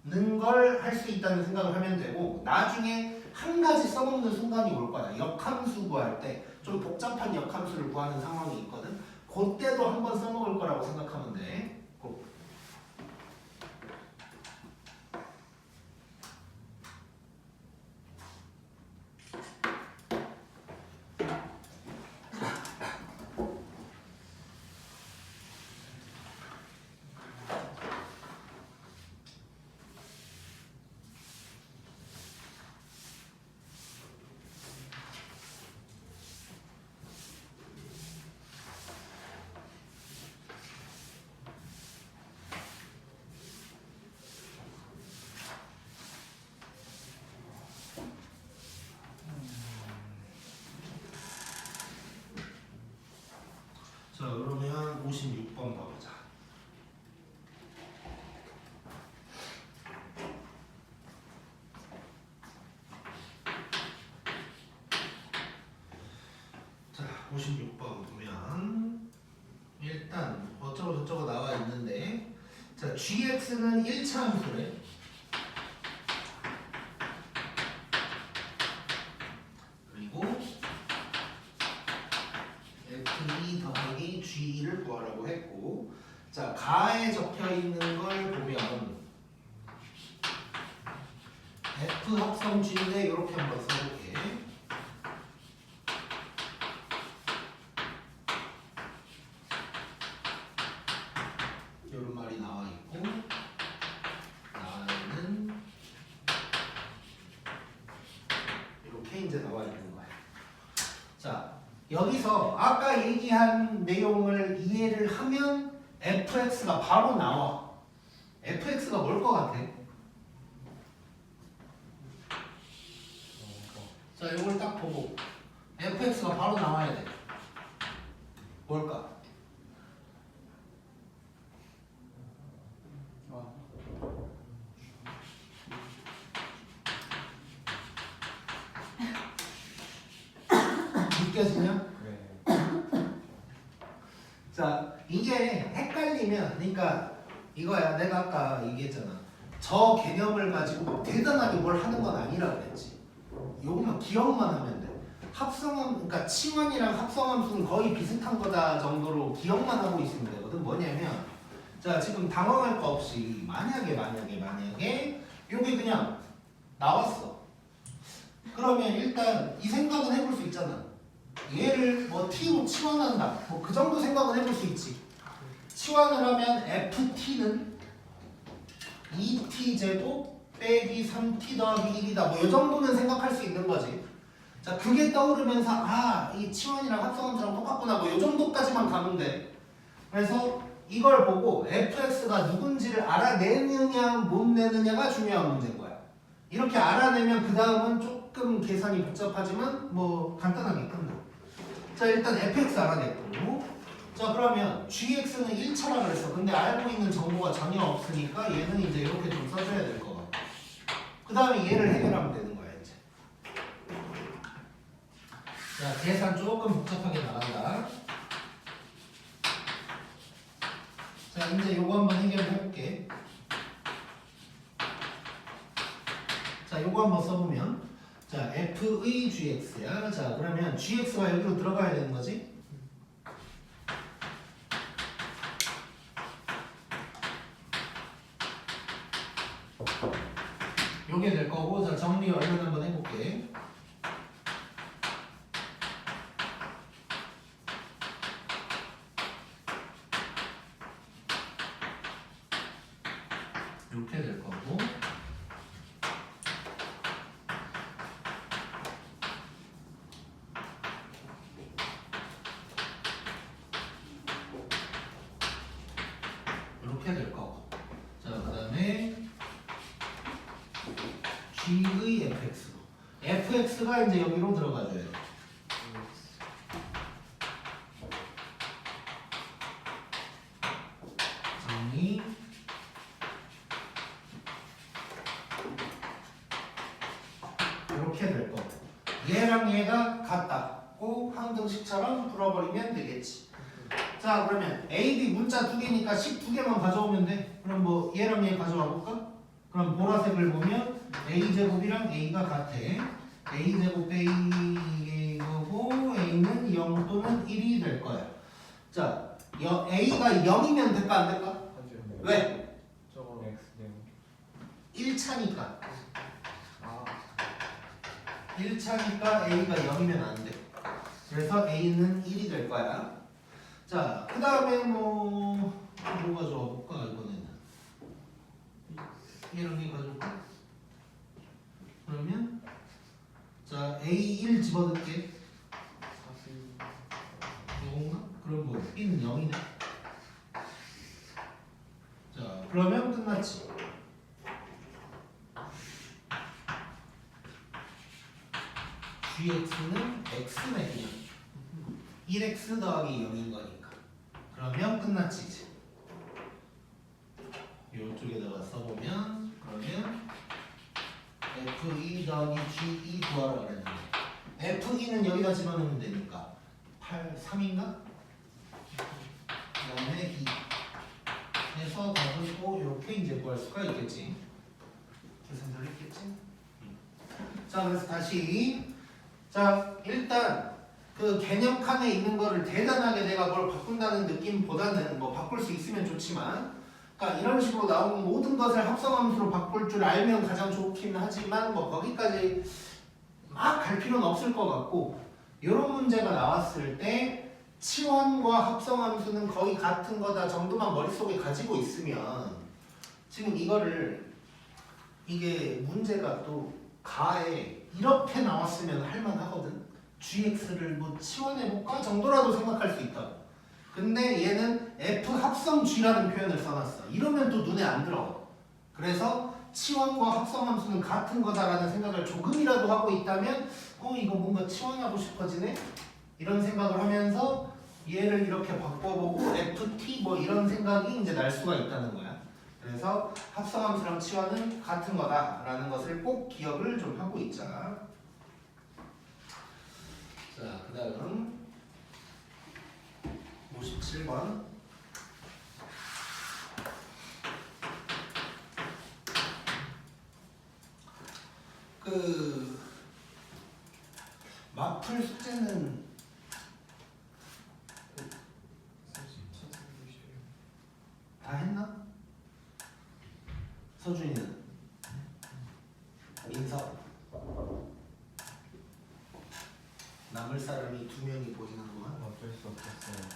는 걸 할 수 있다는 생각을 하면 되고 나중에 한 가지 써먹는 순간이 올 거야. 역함수 구할 때 좀 복잡한 역함수를 구하는 상황이 있거든. 그때도 한번 써먹을 거라고 생각하면 돼. 자 그러면 56번 봐보자. 자 56번 보면 일단 어쩌고 저쩌고 나와 있는데 자 gx는 1차 함수래. 그리고 f2 더하기 g2를 구하라고 했고 자 가에 적혀 있는 걸 보면 f 합성 g인데 이렇게 한번 써볼게. 이런 말이 나와 있고 나는 이렇게 이제 나와 있는 거야. 자 여기서 아까 얘기한 내용을 이해를 하면 fx가 바로 나와. fx가 뭘 것 같아? 자 이걸 딱 보고 fx가 바로 나와야 돼. 뭘까? 느껴지냐? 자 이게 헷갈리면 그러니까 이거야. 내가 아까 얘기했잖아. 저 개념을 가지고 대단하게 뭘 하는 건 아니라 그랬지. 요것만 기억만 하면 돼. 합성함 그러니까 치환이랑 합성함수는 거의 비슷한 거다 정도로 기억만 하고 있으면 되거든. 뭐냐면 자 지금 당황할 거 없이 만약에 요게 그냥 나왔어. 그러면 일단 이 생각은 해볼 수 있잖아. 얘를 뭐 t로 치환한다. 뭐 그 정도 생각은 해볼 수 있지. 치환을 하면 ft는 2t 제곱 빼기 3t 더하기 1이다. 뭐 이 정도는 생각할 수 있는 거지. 자 그게 떠오르면서 아 이 치환이랑 합성함수랑 똑같구나. 뭐 이 정도까지만 가면 돼. 그래서 이걸 보고 fx가 누군지를 알아내느냐 못 내느냐가 중요한 문제인 거야. 이렇게 알아내면 그 다음은 조금 계산이 복잡하지만 뭐 간단하게 끝나. 자 일단 fx 알아냈고 자 그러면 gx는 1차라 그랬어. 근데 알고 있는 정보가 전혀 없으니까 얘는 이제 이렇게 좀 써줘야 될 것 같아. 그 다음에 얘를 해결하면 되는 거야 이제. 자 계산 조금 복잡하게 나간다. 자 이제 요거 한번 해결을 해볼게. 자 요거 한번 써보면 자 f의 gx야. 자 그러면 gx가 여기로 들어가야 되는 거지. 요게 될 거고 자 정리 완료 한번 해볼게. 이렇게 될 거고 이렇게 될 거고 자 그 다음에 g의 fx로 fx가 이제 여기로 들어가줘요. 정리. 이렇게 될 거고 얘랑 얘가 같다고 항등식처럼 풀어버리면 되겠지. 자 그러면 A, B 문자 두 개니까 식 두 개만 가져오면 돼. 그럼 뭐 얘랑 얘 가져와 볼까? 그럼 보라색을 보면 A제곱이랑 A가 같아. A제곱 A이고 A는 0 또는 1이 될 거야. 자 A가 0이면 될까 안 될까? 하죠. 왜? 저거 X네요. 1차니까. 아, 1차니까 A가 0이면 안 돼. 그래서 A는 1이 될 거야. 자, 그 다음에 뭐 가져와 볼까 이번에는. 얘랑 얘 가져올까? 그러면 자 A1 집어넣게. 40. 이건가? 그럼 뭐 B는 0이네. 자 그러면 끝났지. gx는 x네 그냥 1x 더하기 0인 거니까. 그러면 끝났지 이제. 이쪽에다가 써보면 그러면 f2 더하기 g2 구하라 그랬는데 f2는 여기다 집어넣으면 되니까 8, 3인가? 그 다음에 2 해서 답을 또 이렇게 이제 구할 수가 있겠지. 계산을 했겠지? 자 그래서 다시 자 일단 그 개념 칸에 있는 거를 대단하게 내가 뭘 바꾼다는 느낌보다는 뭐 바꿀 수 있으면 좋지만 그러니까 이런 식으로 나오는 모든 것을 합성함수로 바꿀 줄 알면 가장 좋긴 하지만 뭐 거기까지 막 갈 필요는 없을 것 같고 이런 문제가 나왔을 때 치환과 합성함수는 거의 같은 거다 정도만 머릿속에 가지고 있으면 지금 이거를 이게 문제가 또 가에 이렇게 나왔으면 할만하거든. gx를 뭐 치환해볼까 정도라도 생각할 수 있다고. 근데 얘는 f 합성 g라는 표현을 써놨어. 이러면 또 눈에 안 들어. 그래서 치환과 합성함수는 같은 거다라는 생각을 조금이라도 하고 있다면 이거 뭔가 치환하고 싶어지네? 이런 생각을 하면서 얘를 이렇게 바꿔보고 ft 뭐 이런 생각이 이제 날 수가 있다는 거야. 그래서 합성함수랑 치환은 같은 거다라는 것을 꼭 기억을 좀 하고 있자. 자, 그 다음 57번. 그 마플 숙제는 다 했나? 서준이는? 민서? 남을 사람이 2명이 보이는구만. 어쩔 수 없었어요.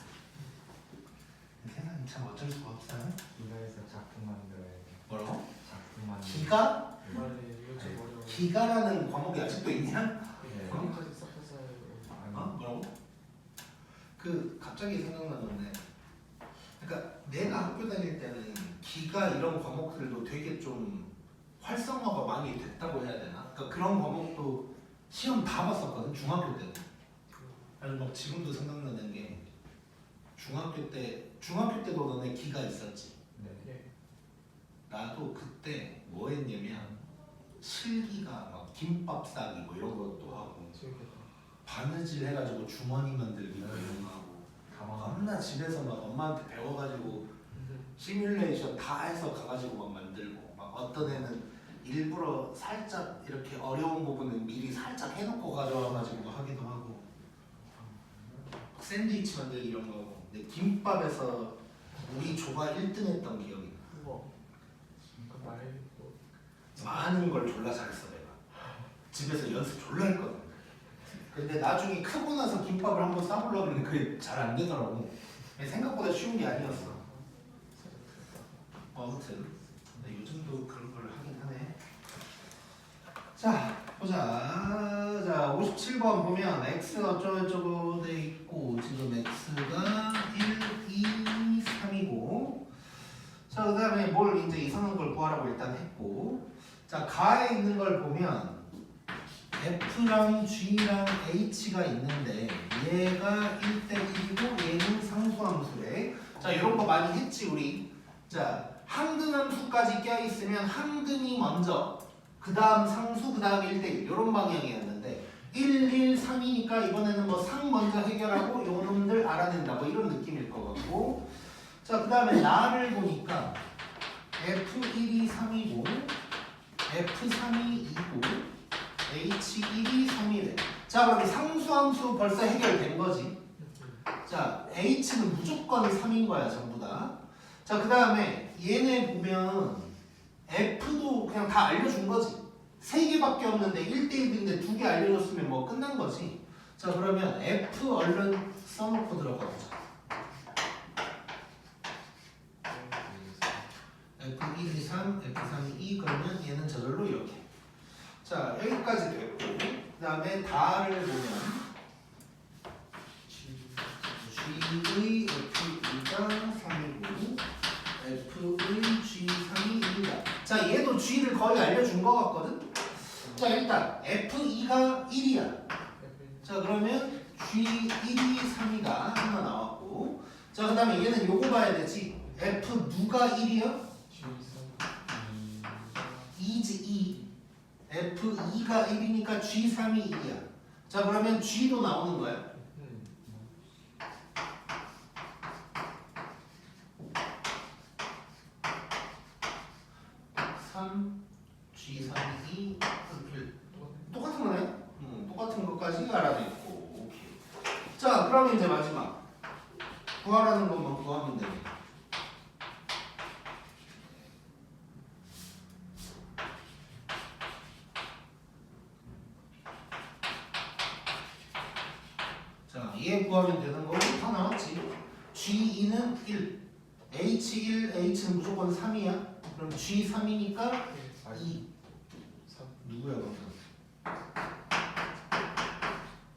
세상에 참 어쩔 수가 없어요. 기가에서 작품 만들어야 돼. 뭐라고? 작품 만들. 기가? 빨리 이거 좀 어려워. 기가라는 과목이 아직도 있냐? 네. 거기까지 섞어서 어? 뭐라고? 그 갑자기 생각나는데 그러니까 내가 학교 다닐 때는 기가 이런 과목들도 되게 좀 활성화가 많이 됐다고 해야 되나? 그러니까 그런 과목도 시험 다 봤었거든 중학교 때도. 그래서 막 지금도 생각나는 게 중학교 때도 너네 기가 있었지. 네. 예. 나도 그때 뭐 했냐면 실기가 막 김밥 싸기 뭐 이런 것도 하고 재밌겠다. 바느질 해가지고 주머니 만들기 뭐 이런 거 하고 가방. 겁나 집에서 막 엄마한테 배워가지고 시뮬레이션 다 해서 가가지고 막 만들고 막 어떤 애는 일부러 살짝 이렇게 어려운 부분은 미리 살짝 해놓고 가져와가지고 하기도 하고 샌드위치 만들기 이런 거 하고 근데 김밥에서 우리 조가 1등 했던 기억이 나. 우와. 그 말고 많은 걸 졸라 잘했어 내가. 집에서 연습 졸라 했거든. 근데 나중에 크고 나서 김밥을 한번 싸보려고 했는데 그게 잘 안 되더라고. 생각보다 쉬운 게 아니었어. 아무튼 근데 요즘도 그런 걸 하긴 하네. 자 보자. 자 57번 보면 x 어쩌고저쩌고 돼 있고 지금 x가 1, 2, 3이고 자 그 다음에 뭘 이제 이상한 걸 구하라고 일단 했고 자 가에 있는 걸 보면 F랑 G랑 H가 있는데 얘가 1대1이고 얘는 상수함수래. 자, 이런 거 많이 했지 우리. 자, 항등함수까지 껴있으면 항등이 먼저 그 다음 상수 그 다음 1대1 이런 방향이었는데 1, 1, 3이니까 이번에는 뭐 상 먼저 해결하고 요놈들 알아낸다 뭐 이런 느낌일 것 같고. 자, 그 다음에 나를 보니까 F1이 3이고 F3이 2고 H1이 3이래. 자, 그럼 상수함수 벌써 해결된 거지. 자, H는 무조건 3인 거야 전부 다. 자, 그 다음에 얘네 보면 F도 그냥 다 알려준 거지. 3개밖에 없는데 1대1인데 2개 알려줬으면 뭐 끝난 거지. 자, 그러면 F 얼른 써놓고 들어가보자. F1, 2, 3, F3, 2 그러면 얘는 저절로 이렇게. 자, 여기까지 됐고 그 다음에 다를 보면 G의 F2가 3이고 F의 G3이 1이다. 자, 얘도 G를 거의 알려준 것 같거든? 자, 일단 F2가 1이야. 자, 그러면 G1이 3이가 하나 나왔고. 자, 그 다음에 얘는 요거 봐야 되지. F 누가 1이야? 2지 2. F2가 1이니까 G3이 1이야. 자, 그러면 G도 나오는 거야. 3, G3이 2, 1. 똑같은 거네? 똑같은 것까지 알아냈고. 오케이. 자, 그러면 이제 마지막. 구하라는 것만 구하면 되네. 자, 얘 구하면 되는 거 다 나왔지. G2는 1, H1, H는 무조건 3이야. 그럼 G3이니까 2. 누구야 그러면?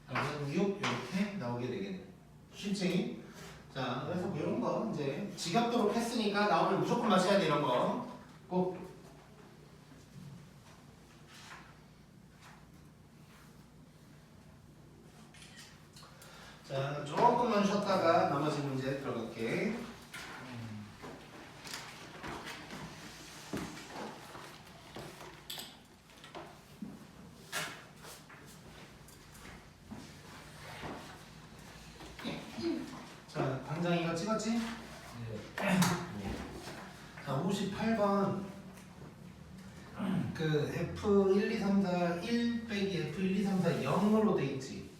그러면 6 이렇게 나오게 되겠네. 쉽지? 자, 그래서 이런 거 이제 지겹도록 했으니까 나오면 무조건 맞춰야 돼. 이런 거 꼭. 자, 조금만 쉬었다가 나머지 문제 들어갈게. 자, 당장 이거 찍었지? 자, 58번 그 F1, 2, 3, 4 1 빼기 F1, 2, 3, 4 0으로 돼 있지.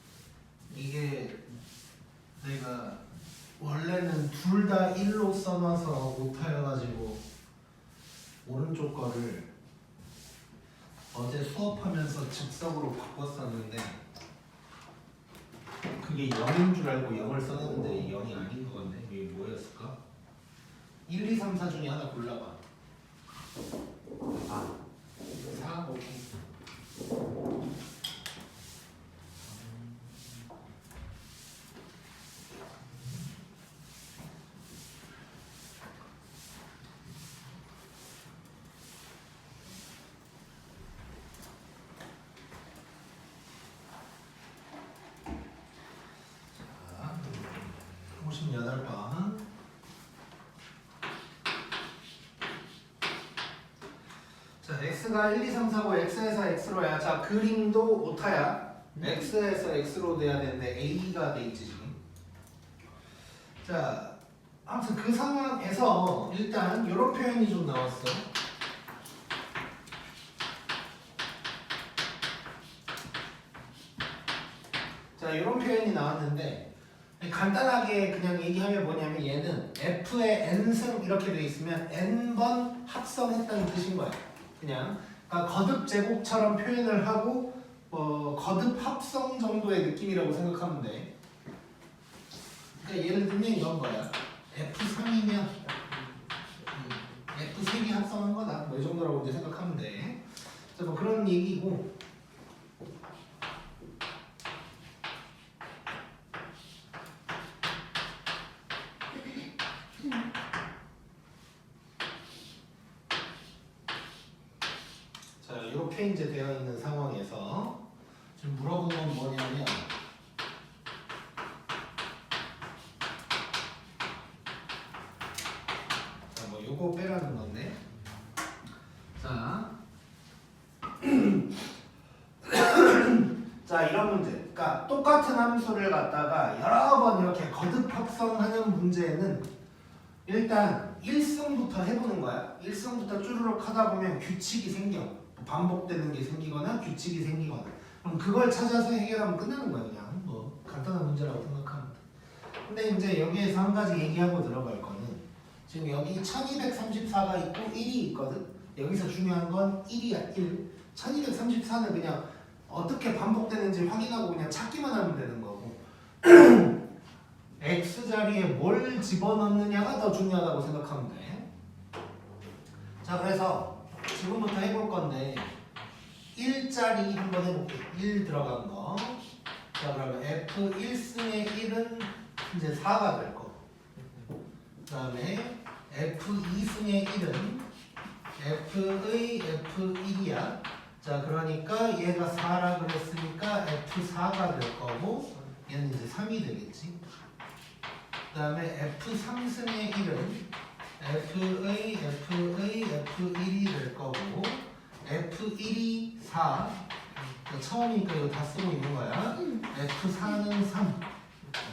이게 내가 원래는 둘 다 1로 써놔서 오타여가지고 오른쪽 거를 어제 수업하면서 즉석으로 바꿨었는데 그게 0인 줄 알고 0을 써냈는데 0이 아닌 것 같네. 이게 뭐였을까? 1, 2, 3, 4 중에 하나 골라봐. 4? 오케이. 자, 58번. 자, x가 1, 2, 3, 4고 x에서 x로야. 자, 그림도 오타야. x에서 x로 돼야 되는데 a가 돼 있지 지금. 자, 아무튼 그 상황에서 일단 이런 표현이 좀 나왔어. 자, 이런 표현이 나왔는데 간단하게 그냥 얘기하면 뭐냐면 얘는 f의 n승 이렇게 돼 있으면 n번 합성했다는 뜻인 거야. 그냥 그러니까 거듭 제곱처럼 표현을 하고 거듭 합성 정도의 느낌이라고 생각하면 돼. 그러니까 예를 들면 이런 거야. F3이면 F3이 합성한 거다. 뭐 이 정도라고 이제 생각하면 돼. 자, 뭐 그런 얘기고. 자, 이렇게 이제 되어 있는 상황에서 지금 물어본 건 뭐냐면 자, 뭐 요거 빼라는 건데 자, 자 이런 문제 그러니까 똑같은 함수를 갖다가 여러 번 이렇게 거듭 합성하는 문제는 일단 1승부터 해보는 거야 1승부터 쭈르륵 하다 보면 규칙이 생겨 반복되는 게 생기거나 규칙이 생기거나 그럼 그걸 찾아서 해결하면 끝나는 거야 그냥 뭐 간단한 문제라고 생각하면 돼 근데 이제 여기에서 한 가지 얘기하고 들어갈 거는 지금 여기 1234가 있고 1이 있거든 여기서 중요한 건 1이야 1 1234는 그냥 어떻게 반복되는지 확인하고 그냥 찾기만 하면 되는 거고 X자리에 뭘 집어넣느냐가 더 중요하다고 생각하면 돼. 자 그래서 지금부터 해볼 건데 1자리 한번 해볼게 1 들어간 거. 자 그러면 F1승의 1은 이제 4가 될 거고 그 다음에 F2승의 1은 F의 F1이야. 자 그러니까 얘가 4라 그랬으니까 F4가 될 거고 얘는 이제 3이 되겠지. 그 다음에 F3승의 1은 F의 F1이 될 거고 F1이 4 처음이니까 이거 다 쓰고 있는 거야. F4는 3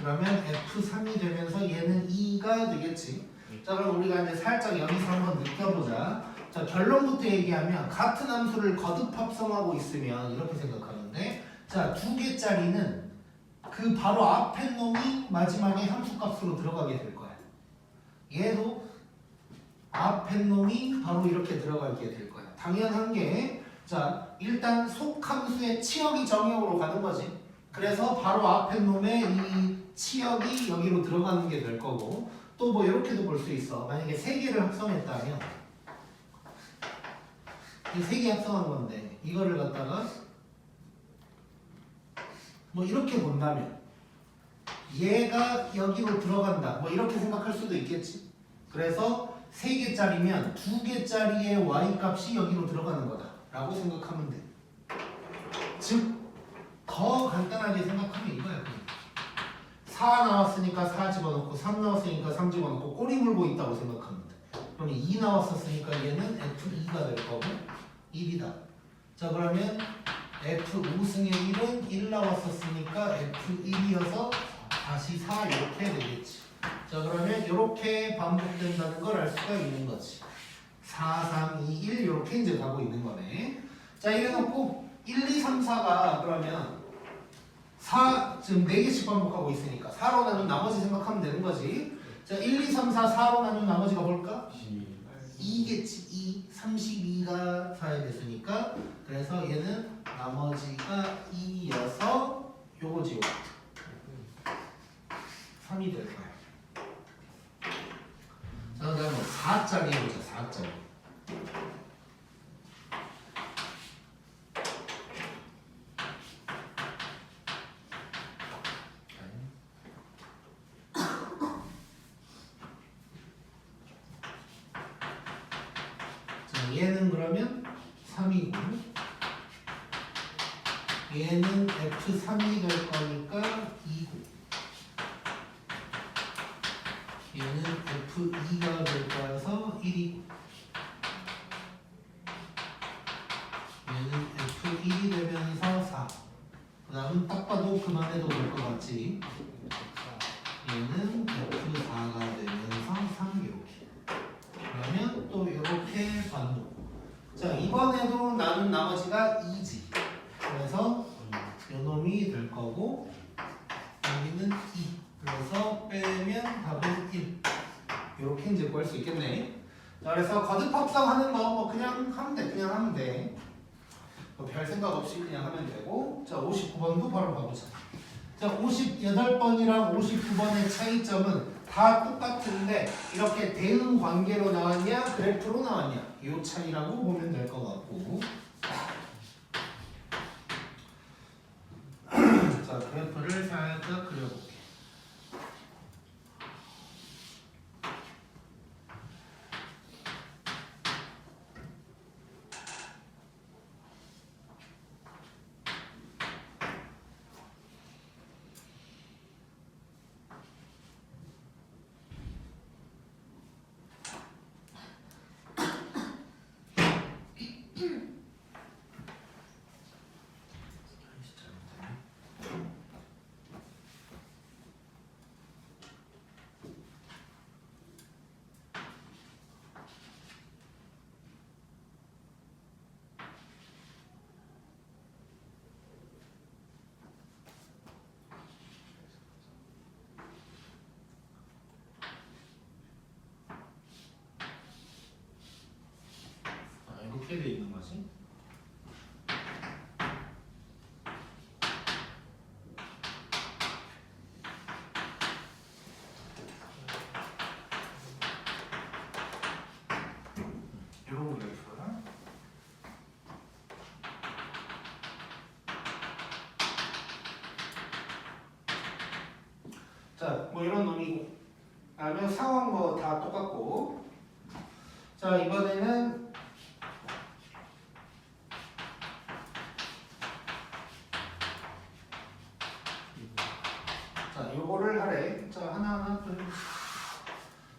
그러면 F3이 되면서 얘는 2가 되겠지. 자 그럼 우리가 이제 살짝 여기서 한번 느껴보자. 자 결론부터 얘기하면 같은 함수를 거듭 합성하고 있으면 이렇게 생각하는데 자 2개짜리는 그 바로 앞에 놈이 마지막에 함수값으로 들어가게 될 거야. 얘도 앞에 놈이 바로 이렇게 들어가게 될 거야. 당연한 게 자 일단 속함수의 치역이 정역으로 가는 거지. 그래서 바로 앞에 놈의 이 치역이 여기로 들어가는 게 될 거고 또 뭐 이렇게도 볼 수 있어. 만약에 3개를 합성했다면 이 3개 합성한 건데 이거를 갖다가 뭐 이렇게 본다면 얘가 여기로 들어간다 뭐 이렇게 생각할 수도 있겠지. 그래서 3개짜리면 2개짜리의 y값이 여기로 들어가는 거다 라고 생각하면 돼. 즉 더 간단하게 생각하면 이거야. 4 나왔으니까 4 집어넣고 3 나왔으니까 3 집어넣고 꼬리 물고 있다고 생각하면 돼. 그럼 2 나왔었으니까 얘는 F2가 될 거고 1이다. 자 그러면 F5승의 1은 1 나왔었으니까 F1이어서 다시 4 이렇게 되겠지. 자 그러면 이렇게 반복된다는 걸 알 수가 있는 거지. 4, 3, 2, 1 이렇게 이제 가고 있는 거네. 자 이래놓고 1, 2, 3, 4가 그러면 4 지금 4개씩 반복하고 있으니까 4로 나눈 나머지 생각하면 되는 거지. 자 1, 2, 3, 4 4로 나눈 나머지가 뭘까? 2겠지. 2, 32가 4에 됐으니까 그래서 얘는 나머지가 2여서 요거지 요거 3이 될 거야. 자 그 다음에 4짜리 해보자. 4짜리 얘는 그러면 3이고 얘는 F3이 될 거니까 2고 얘는 F2가 될 거여서 1이고 얘는 F1이 되면서 4 그 다음은 딱 봐도 그만해도 될 것 같지. 얘는 F4가 되면서 3 이렇게 그러면 또 이렇게 반복. 자 이번에도 나눈 나머지가 2지. 그래서 요놈이 될 거고 여기는 2. 그래서 빼면 답은 1. 이렇게 이제 구할 수 있겠네. 자 그래서 거듭 합성하는 거 뭐 그냥 하면 돼. 그냥 하면 돼. 뭐 별 생각 없이 그냥 하면 되고. 자 59번도 바로 가보자. 자 58번이랑 59번의 차이점은 다 똑같은데 이렇게 대응 관계로 나왔냐 그래프로 나왔냐 이 차이라고 보면 될 것 같고 자 그래프를 살짝 그려볼게. 어떻게 돼 있는 거지? 이런 그래프가 자, 뭐 이런 놈이고 그다음에 상황 뭐 다 똑같고 자, 이번에는 자, 요거를 하래. 자, 하나하나 좀.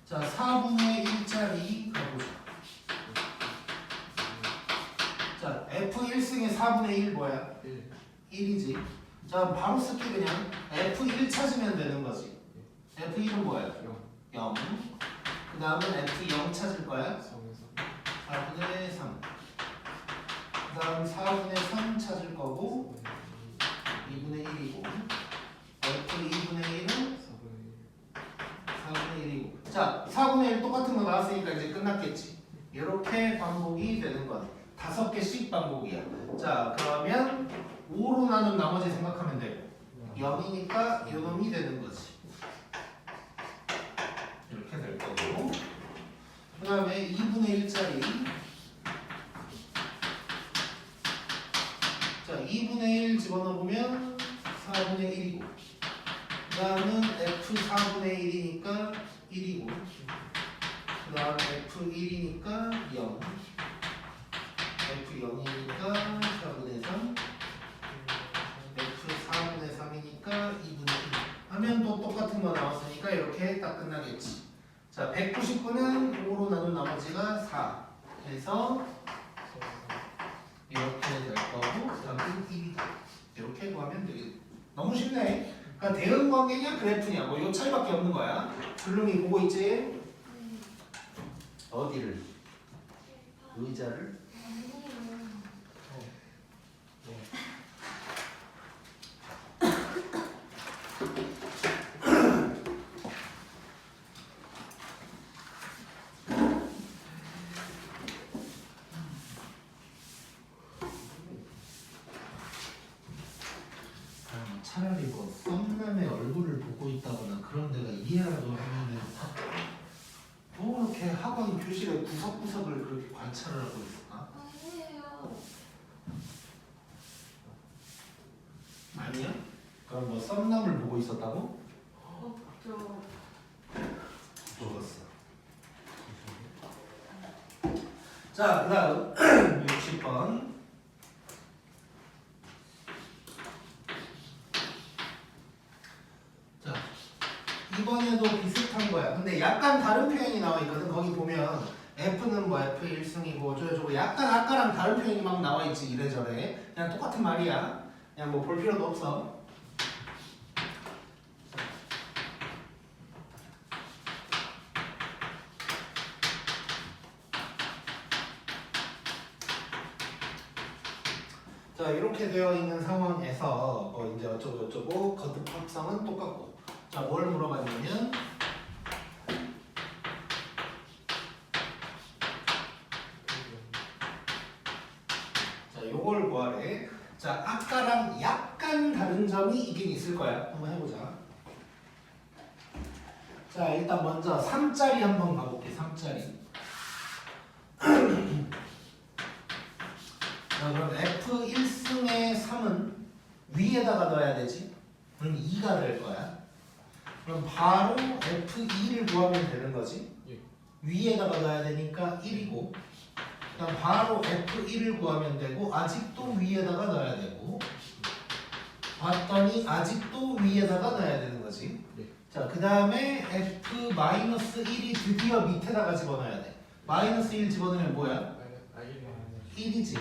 자, 4분의 1짜리 가보자. 자, F1승의 4분의 1 뭐야? 1 1이지. 자, 바로 쓸게 그냥. F1 찾으면 되는 거지. F1은 뭐야? 0. 그 다음은 F0 찾을 거야. 4분의 3. 그 다음 4분의 3 찾을 거고 2분의 1이고 F2분의 1은 4분의 1이고 자 4분의 1 똑같은 거 나왔으니까 이제 끝났겠지. 이렇게 반복이 되는 거네. 5개씩 반복이야. 자 그러면 5로 나눈 나머지 생각하면 되고 0이니까 이 놈이 되는 거지. 이렇게 될 거고 그 다음에 2분의 1짜리 자 2분의 1 집어넣어보면 4분의 1이고 그 다음은 F4분의 1이니까 1이고 그 다음 F1이니까 0 F0이니까 4분의 3 F4분의 3이니까 2분의 1 하면 또 똑같은 거 나왔으니까 이렇게 딱 끝나겠지. 자 199는 5로 나눈 나머지가 4 해서 이렇게 될 거고 답은 1이다. 이렇게 구하면 되겠다. 너무 쉽네. 그러니까 대응 관계냐 그래프냐 뭐 이 차이밖에 없는 거야. 블룸이 보고 있지? 어디를? 의자를? 차라리 뭐 썸남의 얼굴을 보고 있다거나 그런 데가 이해라도 하면은 뭐 이렇게 학원 교실의 구석구석을 그렇게 관찰을 하고 있을까? 아니에요. 아니야? 그럼 뭐 썸남을 보고 있었다고? 저 죽었어. 자, 그 다음 60번. 자, 이번에도 비슷한 거야. 근데 약간 다른 표현이 나와 있거든. 거기 보면 F는 뭐 F1승이고 어쩌고저쩌고 약간 아까랑 다른 표현이 막 나와 있지 이래저래. 그냥 똑같은 말이야. 그냥 뭐 볼 필요도 없어. 자 이렇게 되어 있는 상황에서 이제 어쩌고 저쩌고 거듭 합성은 똑같고 자 뭘 물어봤냐면 자 요걸 구하래. 자 아까랑 약간 다른 점이 있긴 있을 거야. 한번 해보자. 자 일단 먼저 3짜리 한번 가볼게. 3짜리. 자 그럼 F1승의 3은 위에다가 넣어야 되지? 그럼 2가 될 거야. 그럼 바로 F2를 구하면 되는 거지? 예. 위에다가 넣어야 되니까 1이고 그럼 바로 F1을 구하면 되고 아직도 위에다가 넣어야 되고 봤더니 아직도 위에다가 넣어야 되는 거지. 예. 자 그 다음에 F-1이 드디어 밑에다가 집어넣어야 돼. 마이너스 1 집어넣으면 뭐야? 1이지.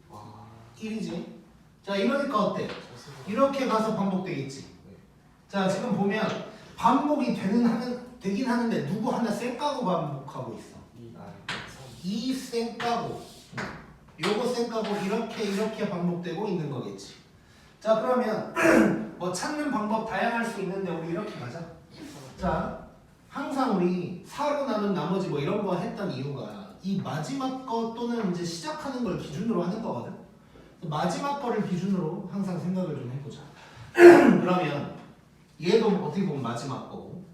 와 1이지. 자 이러니까 어때? 잘 쓰고 이렇게 가서 반복되겠지. 자 지금 보면 반복이 되긴 하는데 누구 하나 쌩까고 반복하고 있어. 2 쌩까고 요거 쌩까고 이렇게 반복되고 있는 거겠지. 자 그러면 뭐 찾는 방법 다양할 수 있는데 우리 이렇게 가자. 자 항상 우리 4로 나눈 나머지 뭐 이런 거 했던 이유가 이 마지막 거 또는 이제 시작하는 걸 기준으로 하는 거거든. 마지막 거를 기준으로 항상 생각을 좀 해보자. 그러면 얘도 어떻게 보면 마지막 거고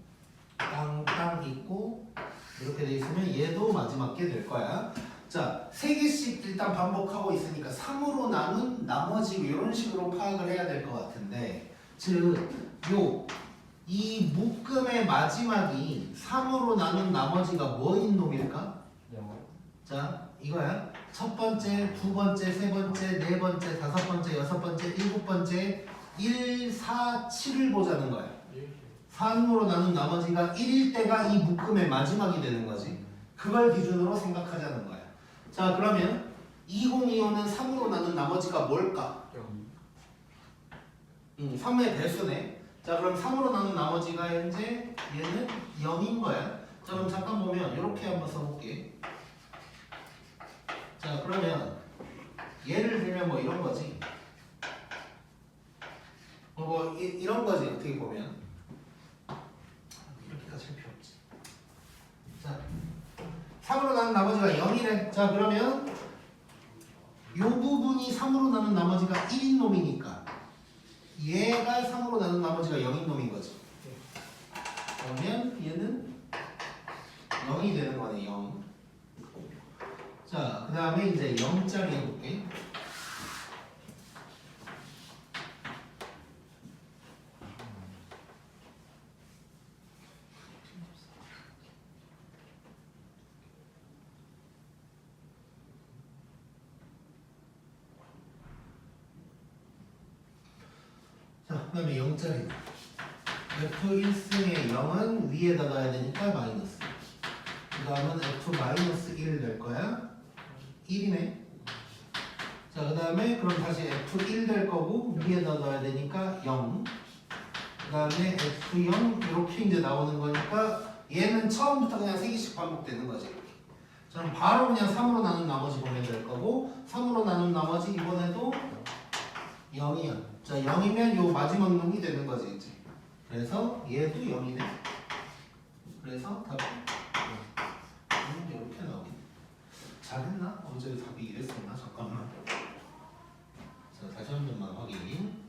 땅땅 있고 이렇게 돼 있으면 얘도 마지막 게 될 거야. 자, 3개씩 일단 반복하고 있으니까 3으로 나눈 나머지 이런 식으로 파악을 해야 될 것 같은데, 즉 이 묶음의 마지막이 3으로 나눈 나머지가 뭐인 놈일까? 영어. 자, 이거야. 첫 번째, 두 번째, 세 번째, 네 번째, 다섯 번째, 여섯 번째, 일곱 번째, 1, 4, 7을 보자는 거야. 3으로 나눈 나머지가 1일 때가 이 묶음의 마지막이 되는 거지. 그걸 기준으로 생각하자는 거야. 자, 그러면 2025는 3으로 나눈 나머지가 뭘까? 3의 배수네. 자, 그럼 3으로 나눈 나머지가 이제 얘는 0인 거야. 자, 그럼 잠깐 보면 이렇게 한번 써볼게. 자, 그러면 예를 들면 뭐 이런 거지. 이런 거지, 어떻게 보면. 이렇게까지 할 필요 없지. 자, 3으로 나눈 나머지가 0이래. 자, 그러면 이 부분이 3으로 나눈 나머지가 1인 놈이니까 얘가 3으로 나눈 나머지가 0인 놈인 거지. 그러면 얘는 0이 되는 거네, 0. 자, 그 다음에 이제 0짜리 해볼게. 자, 그 다음에 0짜리. F1승의 0은 위에다 놔야 되니까 마이너스. 그 다음은 F-1 될 거야. 1이네. 자, 그 다음에 그럼 다시 F1 될 거고 위에다 넣어야 되니까 0. 그 다음에 F0 이렇게 이제 나오는 거니까 얘는 처음부터 그냥 3개씩 반복되는 거지. 저는 바로 그냥 3으로 나눈 나머지 보면 될 거고 3으로 나눈 나머지 이번에도 0이야. 자, 0이면 요 마지막 놈이 되는 거지 이제. 그래서 얘도 0이네. 그래서 답이 이렇게 나오겠네. 잘했나? 어제 답이 이랬었나? 잠깐만. 자, 다시 한 번만 확인.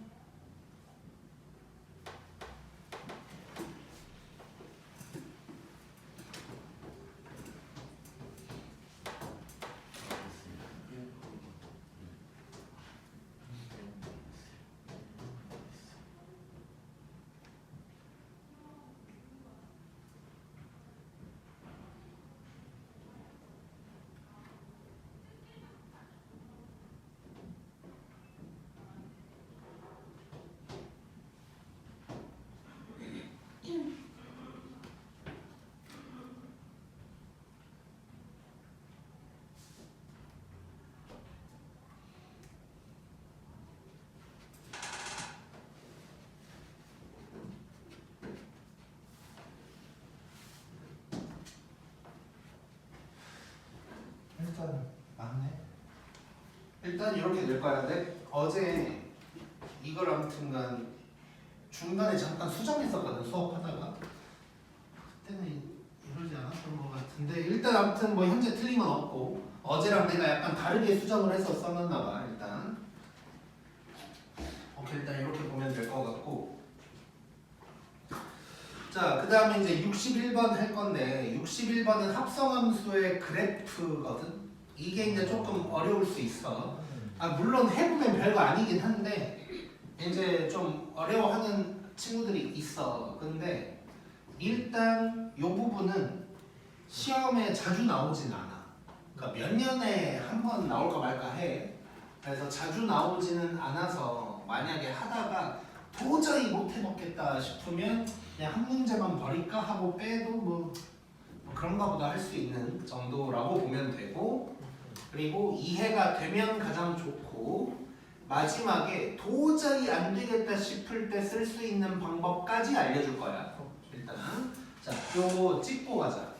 일단 맞네. 일단 이렇게 될 거야. 근데 어제 이걸 아무튼간 중간에 잠깐 수정했었거든, 수업하다가. 그때는 이러지 않았던 것 같은데 일단 아무튼 뭐 현재 틀린 건 없고 어제랑 내가 약간 다르게 수정을 해서 써놨나 봐. 일단 오케이, 일단 이렇게 보면 될 것 같고. 자, 그 다음에 이제 61번 할 건데 61번은 합성함수의 그래프거든. 이게 이제 조금 어려울 수 있어. 물론 해보면 별거 아니긴 한데 이제 좀 어려워하는 친구들이 있어. 근데 일단 이 부분은 시험에 자주 나오진 않아. 그러니까 몇 년에 한 번 나올까 말까 해. 그래서 자주 나오지는 않아서 만약에 하다가 도저히 못 해먹겠다 싶으면 그냥 한 문제만 버릴까 하고 빼도 뭐 그런가 보다 할 수 있는 정도라고 보면 되고, 그리고 이해가 되면 가장 좋고 마지막에 도저히 안 되겠다 싶을 때 쓸 수 있는 방법까지 알려줄 거야. 일단 자, 요거 찍고 가자.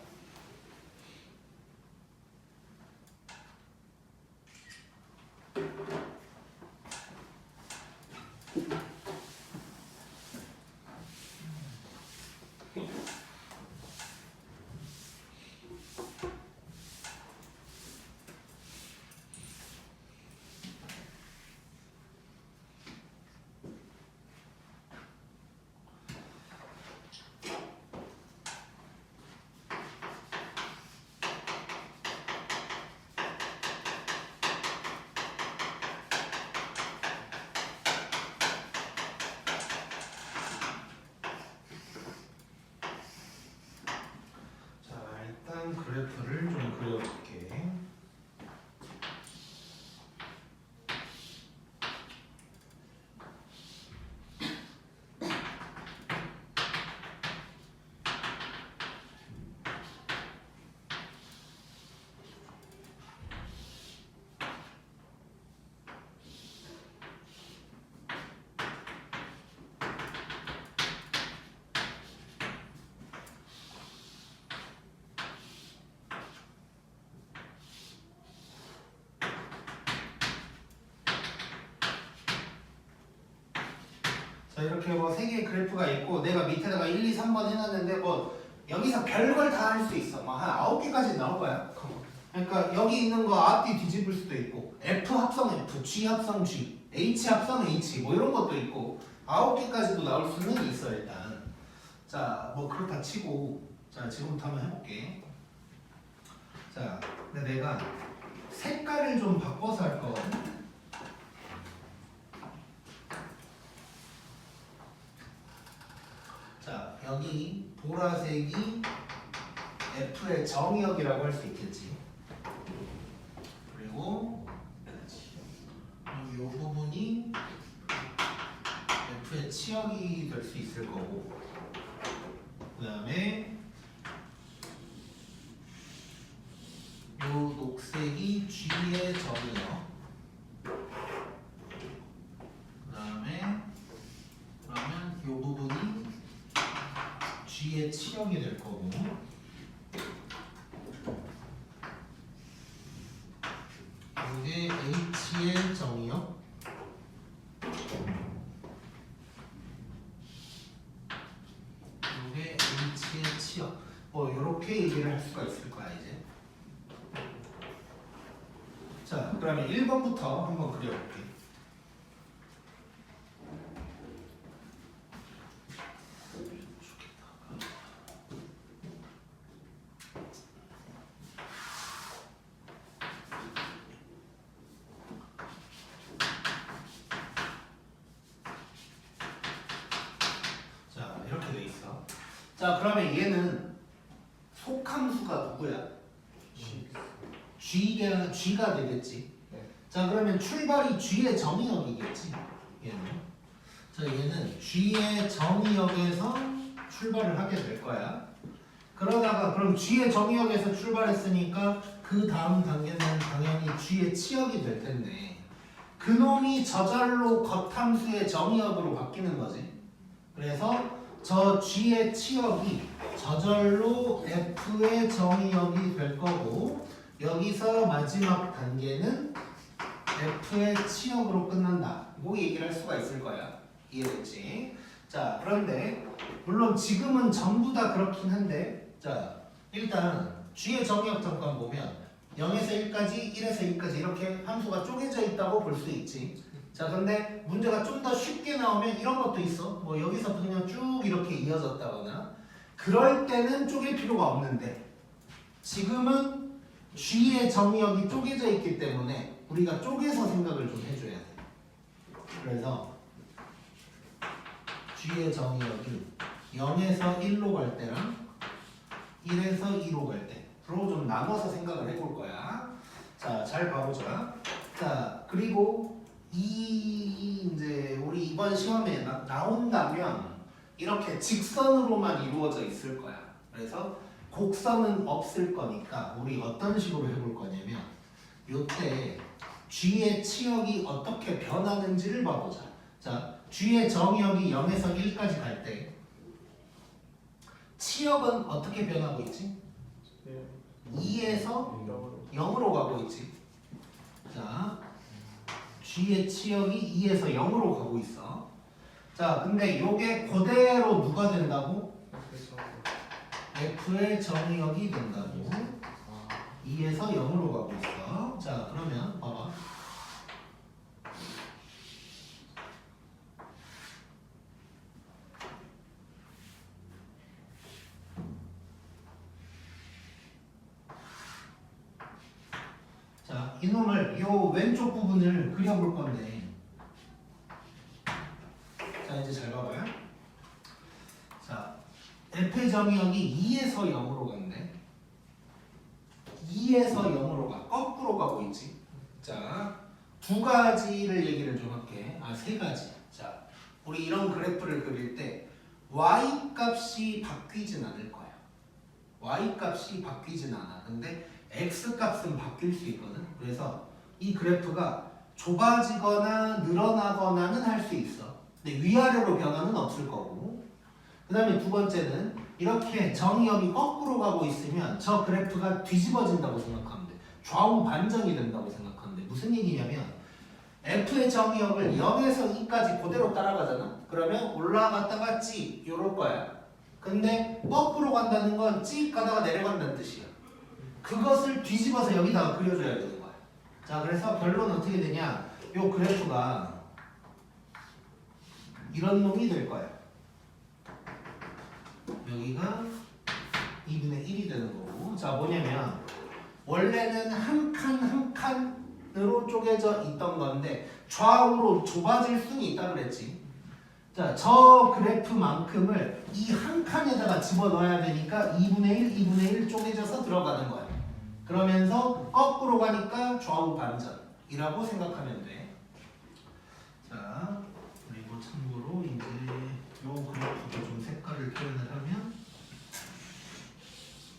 자 이렇게 뭐 세 개의 그래프가 있고 내가 밑에다가 1, 2, 3번 해놨는데 뭐 여기서 별걸 다 할 수 있어. 뭐 한 9개까지 나올 거야. 그러니까 여기 있는 거 앞뒤 뒤집을 수도 있고 F 합성 F, G 합성 G, H 합성 H 뭐 이런 것도 있고 9개까지도 나올 수는 있어 일단. 자 뭐 그렇다 치고 자 지금부터 한번 해볼게. 자 근데 내가 색깔을 좀 바꿔서 할 거거든. 자 여기 보라색이 F의 정의역이라고 할 수 있겠지. 그리고 이 부분이 F의 치역이 될 수 있을 거고, 그 다음에 이 녹색이 G의 정의역, 그 다음에 그러면 이 부분이 G의 치역이 될 거고, 이게 H의 정의역, 이게 H의 치역. 뭐 이렇게 얘기를 할 수가 있을 거야 이제. 자, 그러면 1번부터 한번 그려볼게. 자, 이렇게 돼 있어. 자, 그러면 얘는 속함수가 누구야? G가 되겠지. 네. 자, 그러면 출발이 G의 정의역이겠지. 얘는. 자, 얘는 G의 정의역에서 출발을 하게 될 거야. 그러다가 그럼 G의 정의역에서 출발했으니까 그 다음 단계는 당연히 G의 치역이 될 텐데 그놈이 저절로 겉함수의 정의역으로 바뀌는 거지. 그래서 저 G의 치역이 저절로 F의 정의역이 될 거고 여기서 마지막 단계는 F의 치역으로 끝난다. 뭐 얘기를 할 수가 있을 거야. 이해됐지? 자, 그런데 물론 지금은 전부 다 그렇긴 한데 자, 일단 G의 정의역 잠깐 보면 0에서 1까지, 1에서 2까지 이렇게 함수가 쪼개져 있다고 볼 수 있지. 자, 근데 문제가 좀 더 쉽게 나오면 이런 것도 있어. 뭐 여기서부터 그냥 쭉 이렇게 이어졌다거나 그럴 때는 쪼갤 필요가 없는데 지금은 G의 정의역이 쪼개져 있기 때문에 우리가 쪼개서 생각을 좀 해줘야 돼. 그래서 G의 정의역이 0에서 1로 갈 때랑 1에서 2로 갈 때로 좀 나눠서 생각을 해볼 거야. 자, 잘 봐보자. 자, 그리고 이제 우리 이번 시험에 나온다면 이렇게 직선으로만 이루어져 있을 거야. 그래서 곡선은 없을 거니까 우리 어떤 식으로 해볼 거냐면 요때 G의 치역이 어떻게 변하는지를 봐보자. 자, G의 정의역이 0에서 1까지 갈 때 치역은 어떻게 변하고 있지? 2에서 0으로 가고 있지. 자, G의 치역이 2에서 0으로 가고 있어. 자, 근데 요게 그대로 누가 된다고? F의 정의역이 된다고. 2에서 0으로 가고 있어. 자, 그러면 봐봐. 자, 이놈을 요 왼쪽 부분을 그려볼 건데 자, 이제 잘 봐봐요. 자, F의 정의역이 2에서 0으로 간대. 2에서 0으로 가. 거꾸로 가고 있지. 자, 두 가지를 얘기를 좀 할게. 아, 세 가지. 자, 우리 이런 그래프를 그릴 때 y 값이 바뀌진 않을 거야. y 값이 바뀌진 않아. 근데 x 값은 바뀔 수 있거든. 그래서 이 그래프가 좁아지거나 늘어나거나는 할 수 있어. 근데 위아래로 변화는 없을 거고. 그 다음에 두 번째는 이렇게 정의역이 거꾸로 가고 있으면 저 그래프가 뒤집어진다고 생각하면 돼. 좌우 반전이 된다고 생각하면 돼. 무슨 얘기냐면 F의 정의역을 0에서 2까지 그대로 따라가잖아. 그러면 올라갔다가 찍 요럴 거야. 근데 거꾸로 간다는 건 찍 가다가 내려간다는 뜻이야. 그것을 뒤집어서 여기다가 그려줘야 되는 거야. 자, 그래서 결론은 어떻게 되냐? 요 그래프가 이런 놈이 될 거야. 여기가 2분의 1이 되는 거고. 자, 뭐냐면 원래는 한 칸 한 칸으로 쪼개져 있던 건데 좌우로 좁아질 수는 있다 그랬지. 자, 저 그래프만큼을 이 한 칸에다가 집어넣어야 되니까 2분의 1, 2분의 1 쪼개져서 들어가는 거야. 그러면서 거꾸로 가니까 좌우 반전이라고 생각하면 돼. 자, 그리고 참고로 이제 요 그래프도 좀 색깔을 표현을 하면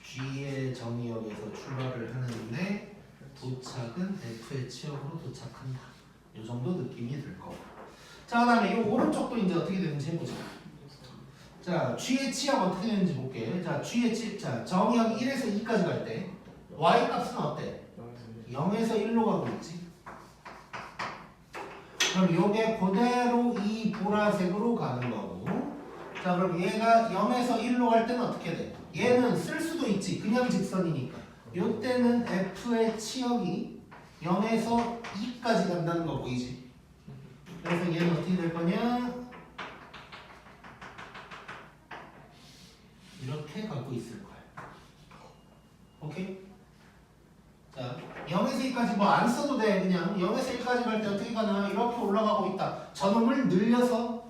G의 정의역에서 출발을 하는데 도착은 F의 치역으로 도착한다. 이 정도 느낌이 들 거고. 자, 그다음에 이 오른쪽도 이제 어떻게 되는지 해보자. 자, G의 치역 어떻게 되는지 볼게. 자, G의 자 정의역 1에서 2까지 갈 때 y 값은 어때? 0에서 1로 가고 있지. 그럼 요게 그대로 이 보라색으로 가는 거고. 자, 그럼 얘가 0에서 1로 갈 때는 어떻게 돼? 얘는 쓸 수도 있지. 그냥 직선이니까. 요때는 F의 치역이 0에서 2까지 간다는 거 보이지? 그래서 얘는 어떻게 될 거냐? 이렇게 갖고 있을 거야. 오케이? 자, 0에서 2까지 뭐 안 써도 돼. 그냥 0에서 1까지 갈 때 어떻게 가나? 이렇게 올라가고 있다. 저놈을 늘려서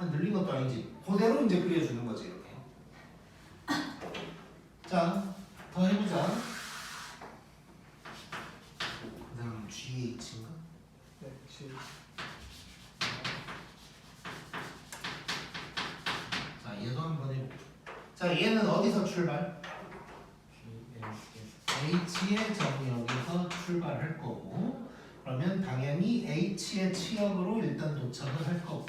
늘린 것도 아니지. 그대로 이제 그려주는 거지. 이렇게. 자, 더 해보자. 그 다음 GH인가? 네, G. 자, 얘도 한번 해볼게. 자, 얘는 어디서 출발? H의 정의역에서 출발할 거고, 그러면 당연히 H의 치역으로 일단 도착을 할 거고.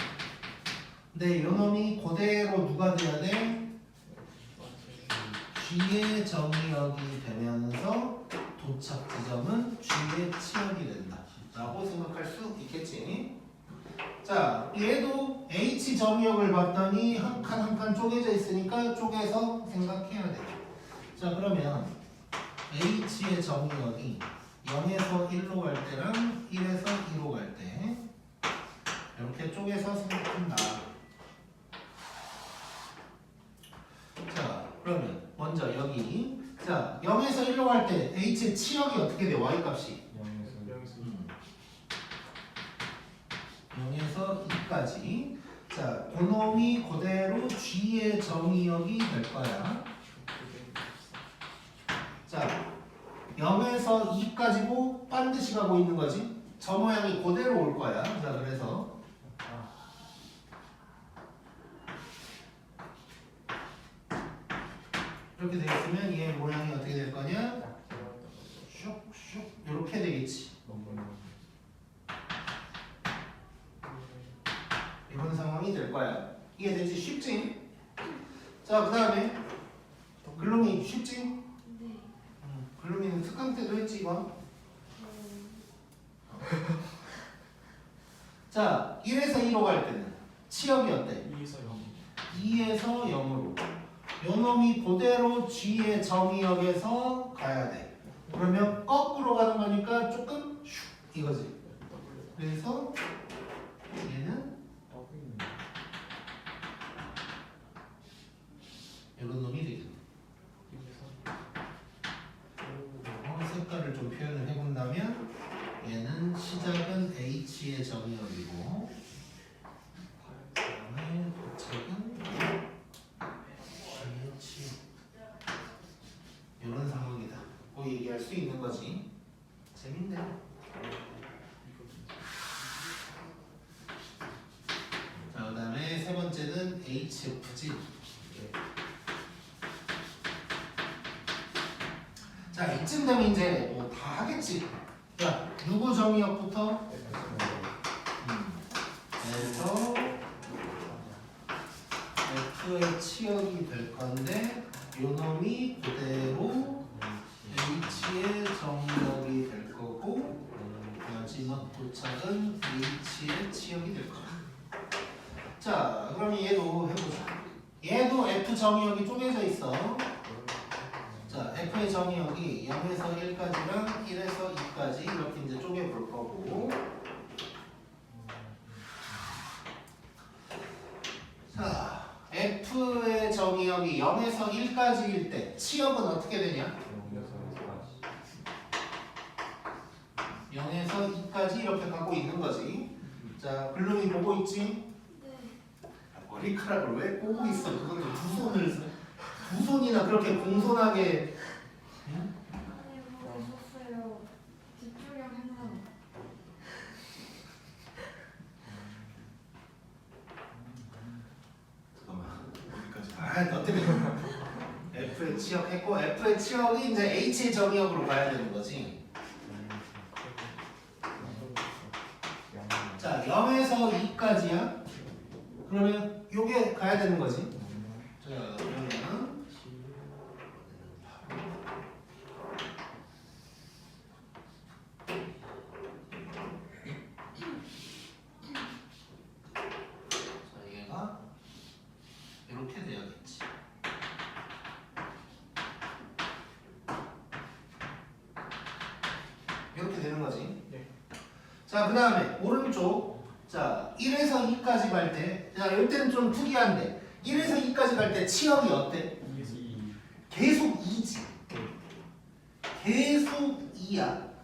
근데 요 놈이 그대로 누가 돼야 돼? G의 정의역이 되면서 도착 지점은 G의 치역이 된다 라고 생각할 수 있겠지. 자, 얘도 H 정의역을 봤더니 한 칸 한 칸 쪼개져 있으니까 쪼개서 생각해야 돼. 자, 그러면 H의 정의역이 0에서 1로 갈 때랑 1에서 2로 갈 때 이렇게 쪼개서 생각한다. 자, 그러면 먼저 여기 자 0에서 1로 갈 때 H의 치역이 어떻게 돼? Y 값이 0에서 2까지. 자, 그놈이 그대로 G의 정의역이 될 거야. 자, 0에서 2까지고 반드시 가고 있는 거지. 저 모양이 그대로 올 거야. 자, 그래서 이렇게 되어 있으면 얘 모양이 어떻게 될 거냐? 슉슉 이렇게 되겠지. 이런 상황이 될 거야. 이해되지? 쉽지? 자, 그 다음에 글루미 쉽지? 네. 글루미는 특강 때도 했지 이거? 자, 1에서 2로 갈 때는 치역이 어때? 2에서 0. 2에서 0으로 요 놈이 그대로 G의 정의역에서 가야 돼. 그러면 거꾸로 가는 거니까 조금 슉 이거지. 그래서 얘는 이런 놈이 되겠네. 색깔을 좀 표현을 해본다면 얘는 시작은 H의 정의역이고 그다음에 도착은 G의 치역. 이런 상황이다. 고 얘기할 수 있는 거지. 재밌네. 자, 그다음에 세 번째는 HF지. 자, 이쯤 되면 이제 뭐 다 하겠지. 자, 누구 정의역부터? 그래서 F의 치역이 될 건데 요 놈이 그대로 H의 정의역이 될 거고 마지막 도착은 H의 치역이 될 거야. 자, 그럼 얘도 해보자. 얘도 F 정의역이 쪼개져 있어. 자, F의 정의역이 0에서 1까지랑 1에서 2까지 이렇게 이제 쪼개볼 거고. 자, F의 정의역이 0에서 1까지일 때 치역은 어떻게 되냐? 0에서 2까지 이렇게 갖고 있는 거지. 자, 글룸이 보고 있지? 네. 머리카락을 왜 꼬고 있어? 그것도 두 손이나 그렇게 공손하게. 응? 아니 뭐 있었어요. 집중력 행사. 잠깐만, 어디까지? 너 때문에. F의 치역했고 F의 치역이 이제 H의 정의역으로 가야 되는 거지. 자, 0에서 2까지야. 그러면 요게 가야 되는 거지. 자, 그러면 자, 얘가 이렇게 돼야겠지. 이렇게 되는 거지. 네. 자, 그 다음에 오른쪽. 자, 1에서 2까지 갈 때, 자, 이때는 좀 특이한데 1에서 2까지 갈 때 치역이 어때? 계속 2지. 계속 2야.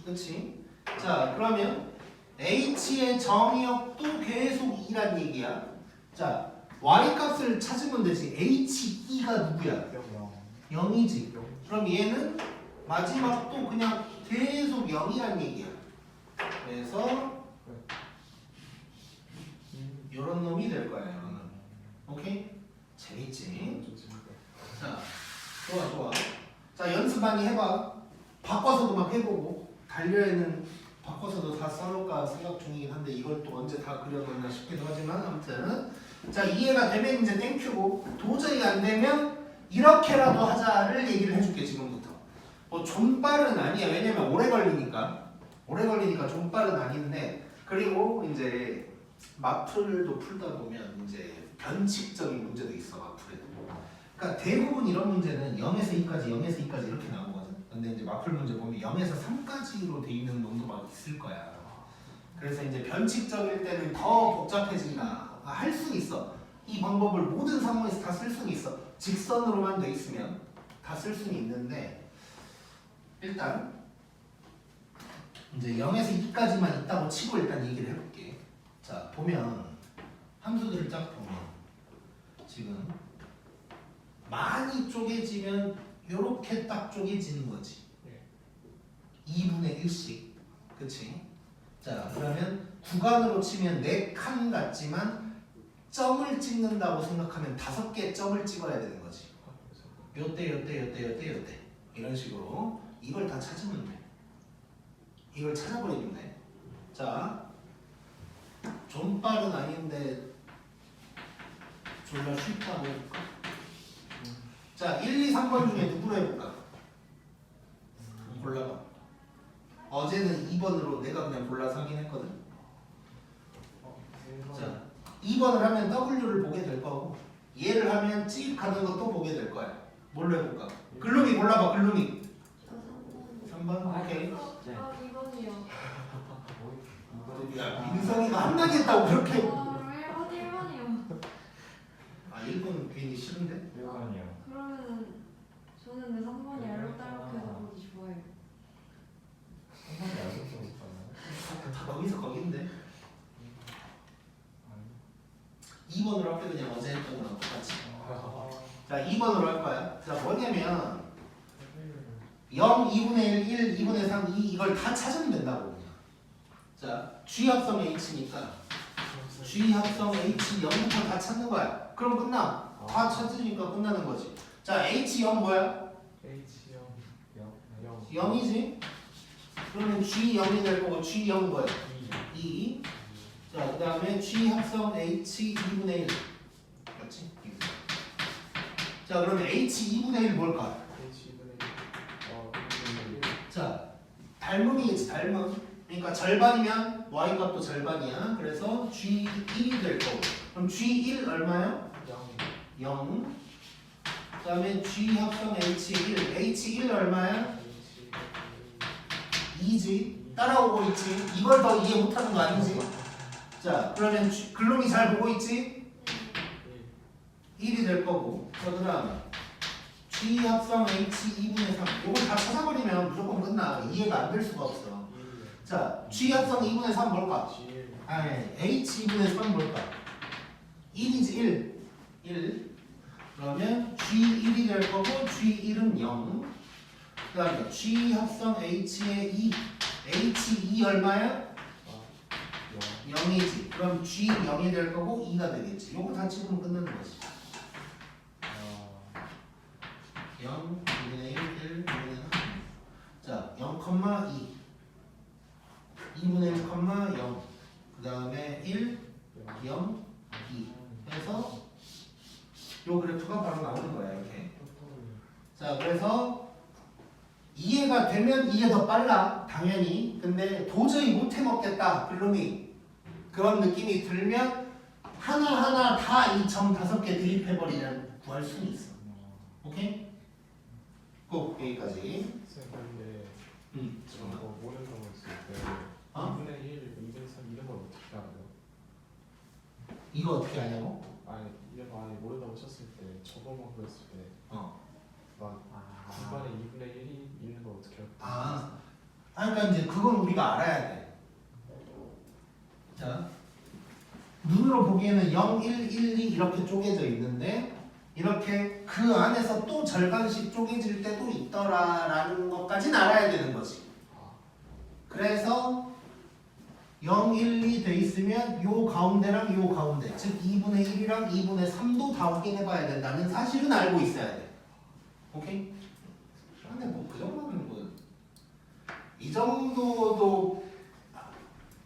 그치? 자, 그러면 H의 정의역도 계속 2란 얘기야. 자, Y값을 찾으면 되지. H2가 누구야? 0이지. 그럼 얘는 마지막도 그냥 계속 0이란 얘기야. 그래서 이런 놈이 될 거야. 이런 놈. 오케이? 재밌지? 자, 좋아. 자, 연습 많이 해봐. 바꿔서도 막 해보고. 달려있는 바꿔서도 다 써놓을까 생각 중이긴 한데 이걸 또 언제 다 그려놓나 싶기도 하지만 아무튼 자, 이해가 되면 이제 땡큐고 도저히 안 되면 이렇게라도 하자를 얘기를 해줄게 지금부터. 뭐 존빨은 아니야. 왜냐면 오래 걸리니까 존빨은 아닌데 그리고 이제 마플도 풀다 보면 이제 변칙적인 문제도 있어 마플에도. 그러니까 대부분 이런 문제는 0에서 2까지 이렇게 나오거든. 근데 이제 마플 문제 보면 0에서 3까지로 돼 있는 놈도 막 있을 거야. 그래서 이제 변칙적일 때는 더 복잡해진다. 할 수 있어. 이 방법을 모든 상황에서 다 쓸 수는 있어. 직선으로만 돼 있으면 다 쓸 수는 있는데 일단 이제 0에서 2까지만 있다고 치고 일단 얘기를 해볼게. 자, 보면 함수들을 쫙 보면 지금 많이 쪼개지면 요렇게 딱 쪼개지는 거지. 2분의 1씩. 그치? 자, 그러면 구간으로 치면 4칸 같지만 점을 찍는다고 생각하면 5개 점을 찍어야 되는 거지. 요때 이런 식으로 이걸 다 찾으면 돼. 이걸 찾아버리면 돼. 자, 존빨은 아닌데 졸라 쉽다고 해볼까? 자, 1, 2, 3번 중에 누구로 해볼까? 골라봐. 어제는 2번으로 내가 그냥 골라서 하긴 했거든. 자, 2번을 하면 W를 보게 될 거고 얘를 하면 찍 가는 것도 보게 될 거야. 뭘로 해볼까? 글루미 골라봐. 글루미. 저 3번? 오케이. 2번이요. 야, 민성이가 한마디 했다고 그렇게. 1번이요. 아, 1번 괜히 싫은데? 그러면 저는 왜 3번이 알록달록해서 보기 좋아요. 다 거기서 거긴데. 2번으로 할게. 그냥 어제 했던 거랑 똑같이. 자, 2번으로 할 거야. 자, 뭐냐면 0, 2분의 1, 1, 2분의 3, 2 이걸 다 찾으면 된다고. 자, G 합성 H니까 G 합성 H 0부터 다 찾는 거야. 그럼 끝나. 다 찾으니까 끝나는 거지. 자, H 0 뭐야? H0 0이지? 그러면 G 0이 될 거고 G 0 뭐야? 2. 자, 그 다음에 G 합성 H 2분의 1. 맞지? 자, 그러면 H 2분의 1 뭘까? H2분의 자, 닮음이겠지. 닮음. 그러니까 절반이면 y 값도 절반이야. 그래서 G1이 될 거고. 그럼 G1 얼마요? 0. 그 다음에 G 합성 H1. H1 얼마야? 2지. 따라오고 있지. 이걸 더 이해 못하는 거 아니지? 자, 그러면 글롱이 잘 보고 있지? 1이 될 거고. 자, 그 다음에 G 합성 H 2분의 3. 이걸 다 찾아버리면 무조건 끝나. 이해가 안 될 수가 없어. 자, G 합성 2분의 3 뭘까? 아니, H 2분의 3 뭘까? 1이지 1. 그러면 G1이 될 거고 G1은 0. 그 다음에 G 합성 H의 2. H2 얼마야? 0이지. 그럼 G0이 될 거고 2가 되겠지. 요거 다 집으면 끝나는 거지. 0, 2분의 1, 1, 2분의 3. 자, 0,2. 2분의 1, 0. 그 다음에 1, 0, 2. 해서 요 그래프가 바로 나오는 거야, 이렇게. 자, 그래서 이해가 되면 이게 더 빨라, 당연히. 근데 도저히 못 해먹겠다, 글룸이. 그런 느낌이 들면 하나하나 다 이 점 5개 대입해버리면 구할 수는 있어. 오케이? 꼭 여기까지. 근데 잠깐만. 저거 모른다고 했을 때 어? 2분의 1, 2분의 3 이런 걸 어떻게 알아요? 이거 어떻게 하냐고? 아니 이런 거 아니 모른다고 하셨을 때 저거만 그랬을 때막 중간에 2분의 1이 있는 걸 어떻게 알아요? 그러니까 이제 그건 우리가 알아야 돼. 자, 눈으로 보기에는 0, 1, 1, 2 이렇게 쪼개져 있는데 이렇게 그 안에서 또 절반씩 쪼개질 때도 있더라라는 것까지는 알아야 되는 거지. 그래서 0, 1, 2 돼 있으면 요 가운데랑 요 가운데, 즉 2분의 1이랑 2분의 3도 다 확인해 봐야 된다는 사실은 알고 있어야 돼. 오케이? 근데 뭐 그 정도는 뭐 이 정도도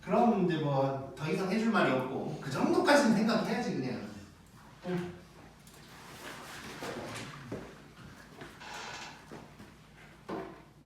그럼 이제 뭐 더 이상 해줄 말이 없고 그 정도까지는 생각해야지 그냥.